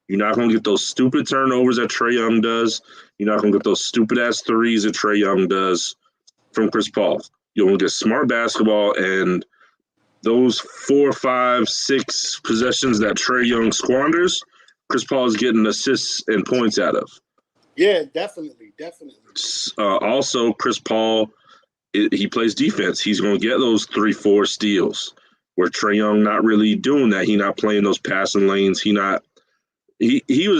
You're not going to get those stupid turnovers that Trae Young does. You're not going to get those stupid-ass threes that Trae Young does from Chris Paul. You're going to get smart basketball, and those 4, 5, 6 possessions that Trae Young squanders, Chris Paul is getting assists and points out of. Yeah, definitely. Also, Chris Paul, he plays defense. He's going to get those 3, 4 steals, where Trae Young not really doing that. He not playing those passing lanes. He was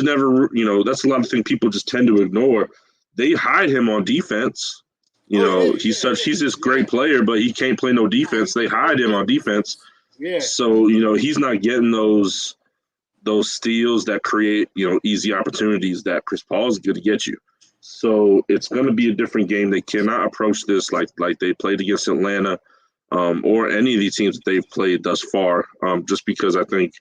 never, that's a lot of things people just tend to ignore. They hide him on defense. He's this great player, but he can't play no defense. They hide him on defense. Yeah. So, he's not getting those steals that create, easy opportunities that Chris Paul is going to get you. So it's going to be a different game. They cannot approach this like they played against Atlanta or any of these teams that they've played thus far, just because I think,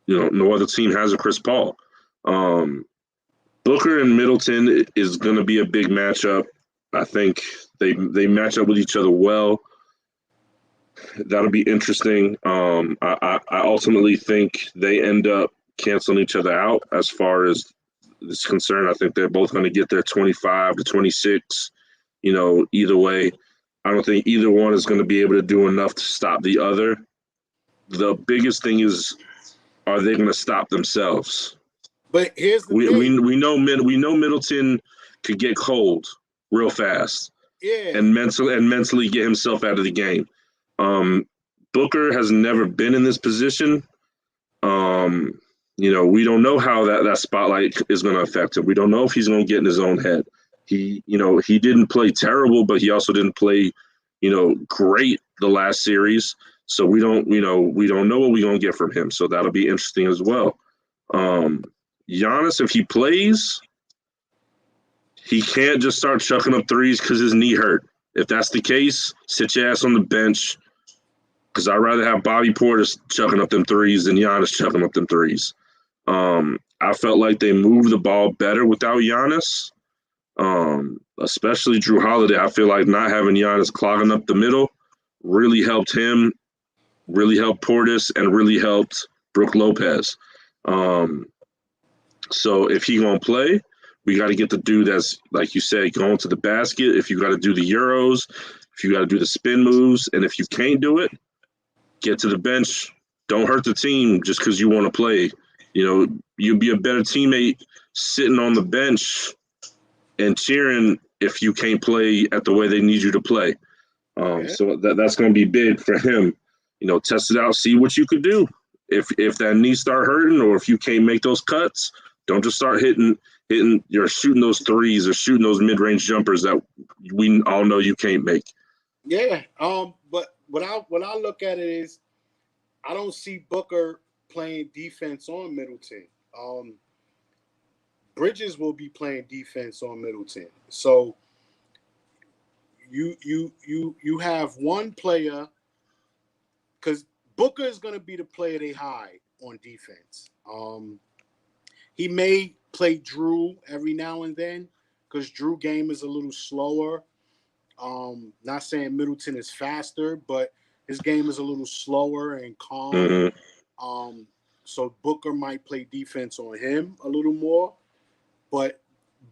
no other team has a Chris Paul. Booker and Middleton is going to be a big matchup. I think they match up with each other well. That'll be interesting. I ultimately think they end up canceling each other out as far as is concerned. I think they're both going to get their 25 to 26. Either way, I don't think either one is going to be able to do enough to stop the other. The biggest thing is, are they going to stop themselves? But here's the thing. We know Middleton could get cold real fast. Yeah. And mentally get himself out of the game. Booker has never been in this position. We don't know how that spotlight is going to affect him. We don't know if he's going to get in his own head. He didn't play terrible, but he also didn't play, great the last series. So we don't know what we're going to get from him. So that'll be interesting as well. Giannis, if he plays, he can't just start chucking up threes because his knee hurt. If that's the case, sit your ass on the bench, because I'd rather have Bobby Portis chucking up them threes than Giannis chucking up them threes. I felt like they moved the ball better without Giannis, especially Drew Holiday. I feel like not having Giannis clogging up the middle really helped him, really helped Portis, and really helped Brook Lopez. So if he going to play, we got to get the dude that's, like you said, going to the basket. If you got to do the Euros, if you got to do the spin moves, and if you can't do it, get to the bench. Don't hurt the team just because you want to play. You'd be a better teammate sitting on the bench and cheering if you can't play at the way they need you to play. So that's going to be big for him. Test it out, see what you could do. If that knee start hurting or if you can't make those cuts, don't just start hitting. You're shooting those threes or shooting those mid-range jumpers that we all know you can't make. Yeah. But when I look at it is, I don't see Booker playing defense on Middleton. Bridges will be playing defense on Middleton. So you have one player, because Booker is going to be the player they hide on defense. He may play Drew every now and then because Drew game is a little slower. Not saying Middleton is faster, but his game is a little slower and calm. Mm-hmm. So Booker might play defense on him a little more. But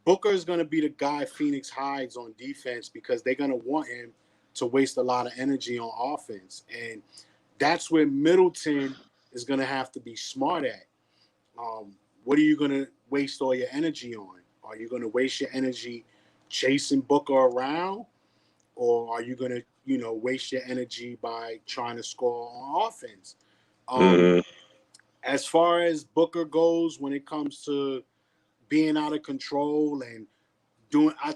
Booker is going to be the guy Phoenix hides on defense because they're going to want him to waste a lot of energy on offense. And that's where Middleton is going to have to be smart at. What are you going to waste all your energy on? Are you going to waste your energy chasing Booker around? Or are you going to, waste your energy by trying to score on offense? As far as Booker goes, when it comes to being out of control and doing, I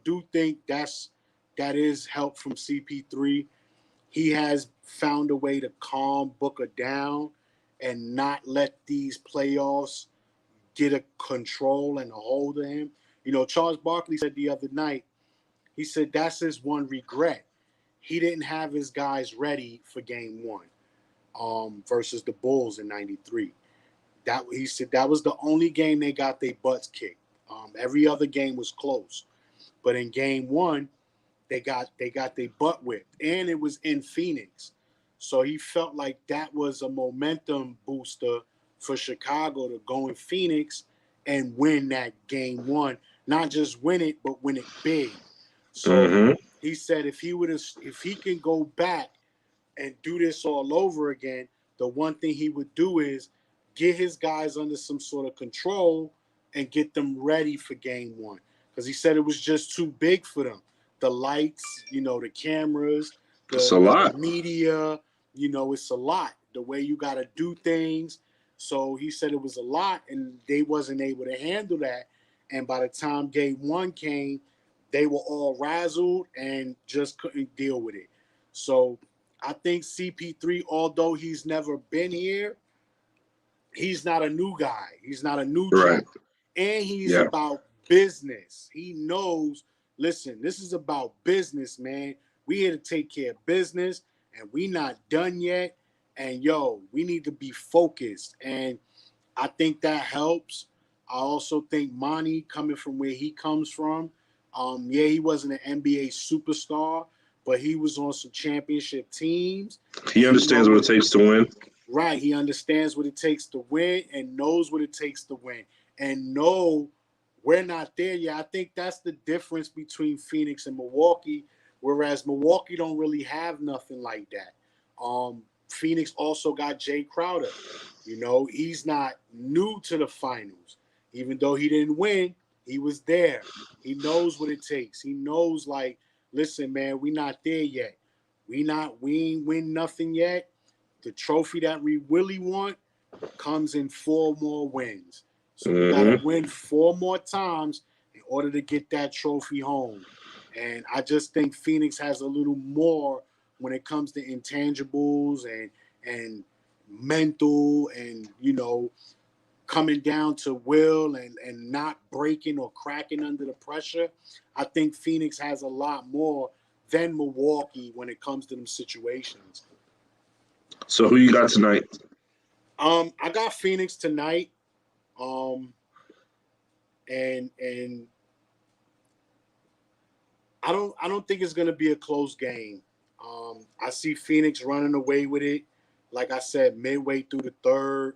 do think that is help from CP3. He has found a way to calm Booker down and not let these playoffs get a control and a hold of him. Charles Barkley said the other night, he said that's his one regret. He didn't have his guys ready for game one versus the Bulls in '93. He said that was the only game they got their butts kicked. Every other game was close. But in game one, they got their butt whipped. And it was in Phoenix. So he felt like that was a momentum booster for Chicago to go in Phoenix and win that game one. Not just win it, but win it big. So he said if he can go back and do this all over again, the one thing he would do is get his guys under some sort of control and get them ready for game one. Because he said it was just too big for them. The lights, the cameras, the media, it's a lot. The way you got to do things. So he said it was a lot and they wasn't able to handle that. And by the time game one came, they were all razzled and just couldn't deal with it. So I think CP3, although he's never been here, he's not a new guy. He's not a new jack. And he's about business. He knows, listen, this is about business, man. We here to take care of business, and we not done yet. And, we need to be focused. And I think that helps. I also think Monty, coming from where he comes from, he wasn't an NBA superstar, but he was on some championship teams. He understands what it takes to win. Right. He understands what it takes to win and knows what it takes to win. And no, we're not there yet. I think that's the difference between Phoenix and Milwaukee, whereas Milwaukee don't really have nothing like that. Phoenix also got Jay Crowder. He's not new to the finals. Even though he didn't win, he was there. He knows what it takes. He knows, like, listen, man, we not there yet. We ain't win nothing yet. The trophy that we really want comes in 4 more wins. So we got to win 4 more times in order to get that trophy home. And I just think Phoenix has a little more when it comes to intangibles and mental and, coming down to will and not breaking or cracking under the pressure. I think Phoenix has a lot more than Milwaukee when it comes to them situations. So who you got tonight? I got Phoenix tonight. And I don't think it's gonna be a close game. I see Phoenix running away with it. Like I said, midway through the third,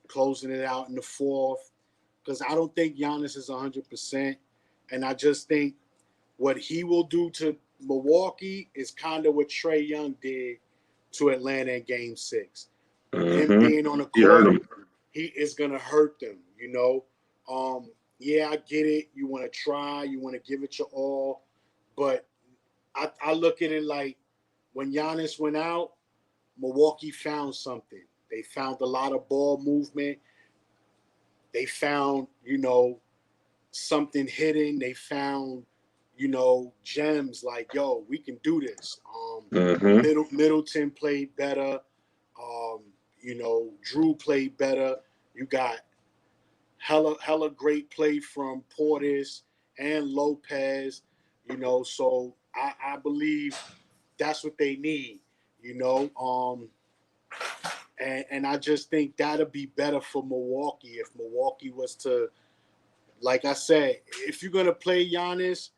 closing it out in the fourth. Because I don't think Giannis is 100%. And I just think what he will do to Milwaukee is kind of what Trae Young did to Atlanta in Game 6. Him being on the court, he is gonna hurt them. Yeah, I get it. You want to try, you want to give it your all, but I look at it like when Giannis went out, Milwaukee found something. They found a lot of ball movement. They found, something hidden. They found, gems like, yo, we can do this. Middleton played better. Drew played better. You got hella great play from Portis and Lopez. So I believe that's what they need. And I just think that'll be better for Milwaukee if Milwaukee was to, like I said, if you're gonna play Giannis,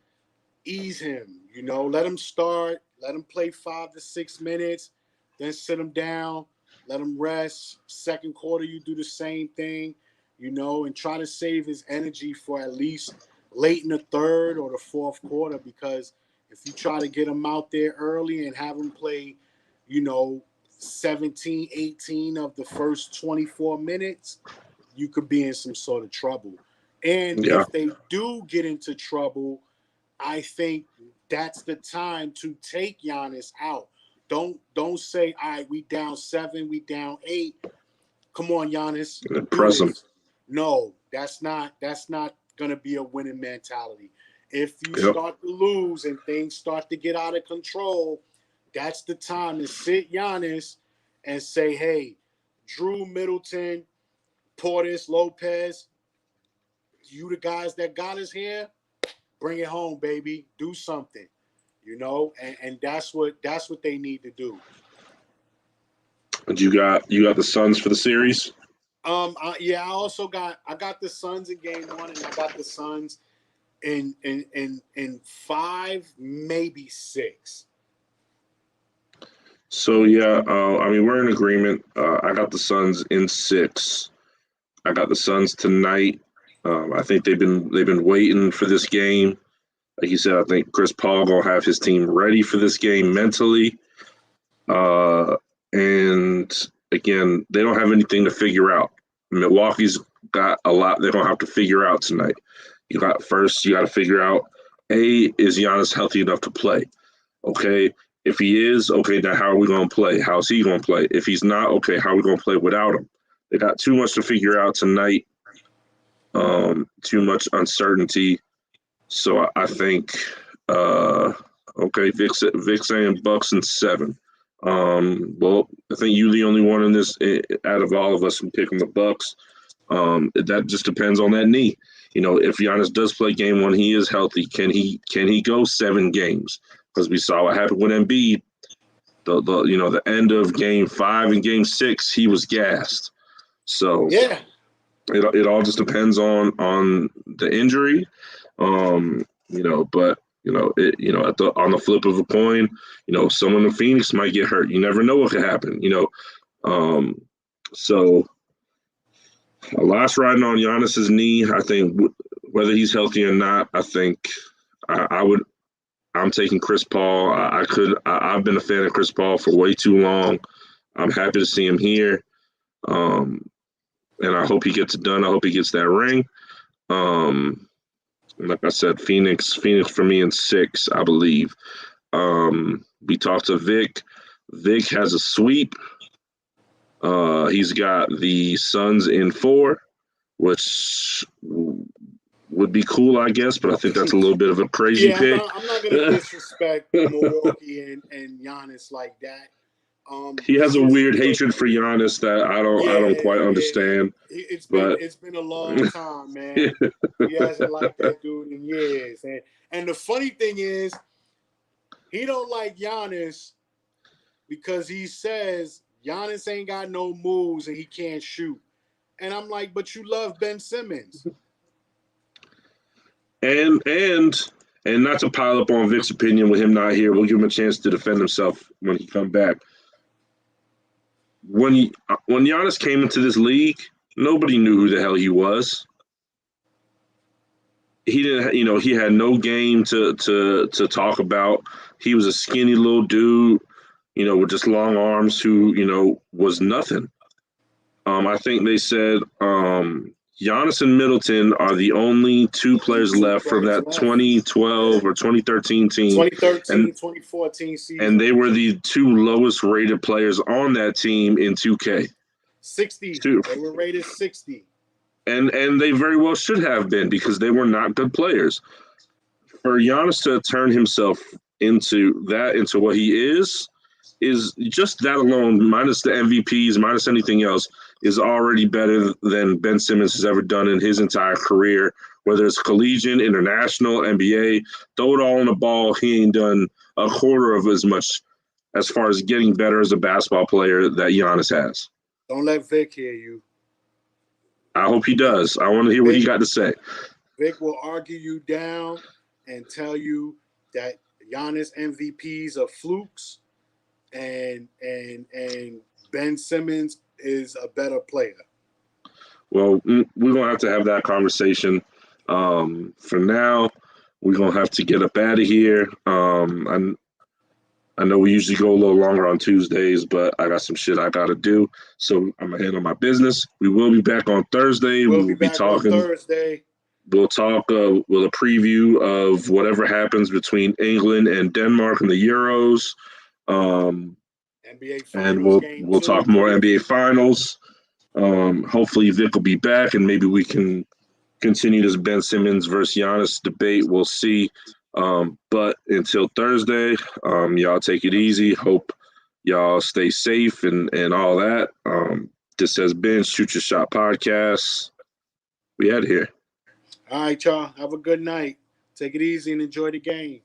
ease him. Let him start, let him play 5 to 6 minutes, then sit him down, let him rest. Second quarter, you do the same thing, and try to save his energy for at least late in the third or the fourth quarter. Because if you try to get him out there early and have him play, 17, 18 of the first 24 minutes, you could be in some sort of trouble. And if they do get into trouble, I think that's the time to take Giannis out. Don't say, all right, we down 7, we down 8. Come on, Giannis. Press him. No, that's not gonna be a winning mentality. If you start to lose and things start to get out of control, that's the time to sit Giannis and say, hey, Drew, Middleton, Portis, Lopez, you the guys that got us here, bring it home, baby. Do something, and that's what they need to do. And you got the Suns for the series? I also got the Suns in game 1, and I got the Suns in 5, maybe 6. So we're in agreement. I got the Suns in 6. I got the Suns tonight. I think they've been waiting for this game. Like you said, I think Chris Paul gonna have his team ready for this game mentally. And again, they don't have anything to figure out. Milwaukee's got a lot they're gonna have to figure out tonight. You got to figure out, is Giannis healthy enough to play? Okay. If he is, okay, then how are we going to play? How's he going to play? If he's not, okay, how are we going to play without him? They got too much to figure out tonight, too much uncertainty. So I think, Vic saying Bucks in 7. Well, I think you're the only one in this out of all of us who picking the Bucks. That just depends on that knee. If Giannis does play game 1, he is healthy. Can he go 7 games? Because we saw what happened with Embiid. The end of game 5 and game 6, he was gassed. So yeah, it all just depends on the injury. On the flip of a coin, someone in Phoenix might get hurt. You never know what could happen. So a lot's riding on Giannis's knee. I think whether he's healthy or not, I think I'm taking Chris Paul. I've been a fan of Chris Paul for way too long. I'm happy to see him here. And I hope he gets it done. I hope he gets that ring. Like I said, Phoenix for me in 6, I believe. We talked to Vic. Vic has a sweep. He's got the Suns in 4, which would be cool, I guess, but I think that's a little bit of a crazy pick. I'm not going to disrespect Milwaukee and Giannis like that. He has a weird hatred for Giannis that I don't quite understand. It's been a long time, man. He hasn't liked that dude in years. And the funny thing is, he don't like Giannis because he says Giannis ain't got no moves and he can't shoot. And I'm like, but you love Ben Simmons. And not to pile up on Vic's opinion with him not here, we'll give him a chance to defend himself when he come back. When Giannis came into this league, nobody knew who the hell he was. He didn't, he had no game to talk about. He was a skinny little dude, with just long arms who, was nothing. I think they said Giannis and Middleton are the only two players left from that 2012 or 2013 team. 2013, 2014 season. And they were the two lowest rated players on that team in 2K. 60. They were rated 60. And they very well should have been because they were not good players. For Giannis to turn himself into what he is just that alone, minus the MVPs, minus anything else, is already better than Ben Simmons has ever done in his entire career, whether it's collegiate, international, NBA. Throw it all on the ball. He ain't done a quarter of as much as far as getting better as a basketball player that Giannis has. Don't let Vic hear you. I hope he does. I want to hear what he got to say. Vic will argue you down and tell you that Giannis MVPs are flukes and Ben Simmons is a better player. Well, we're going to have to have that conversation. For now, we're going to have to get up out of here. I know we usually go a little longer on Tuesdays, but I got some shit I got to do. So I'm going to handle my business. We will be back on Thursday. We'll be talking on Thursday. We'll talk with a preview of whatever happens between England and Denmark in the Euros. NBA Finals, and we'll talk more NBA Finals. Hopefully Vic will be back, and maybe we can continue this Ben Simmons versus Giannis debate. We'll see. But until Thursday, y'all take it easy. Hope y'all stay safe and all that. This has been Shoot Your Shot Podcast. We out here. All right, y'all. Have a good night. Take it easy and enjoy the game.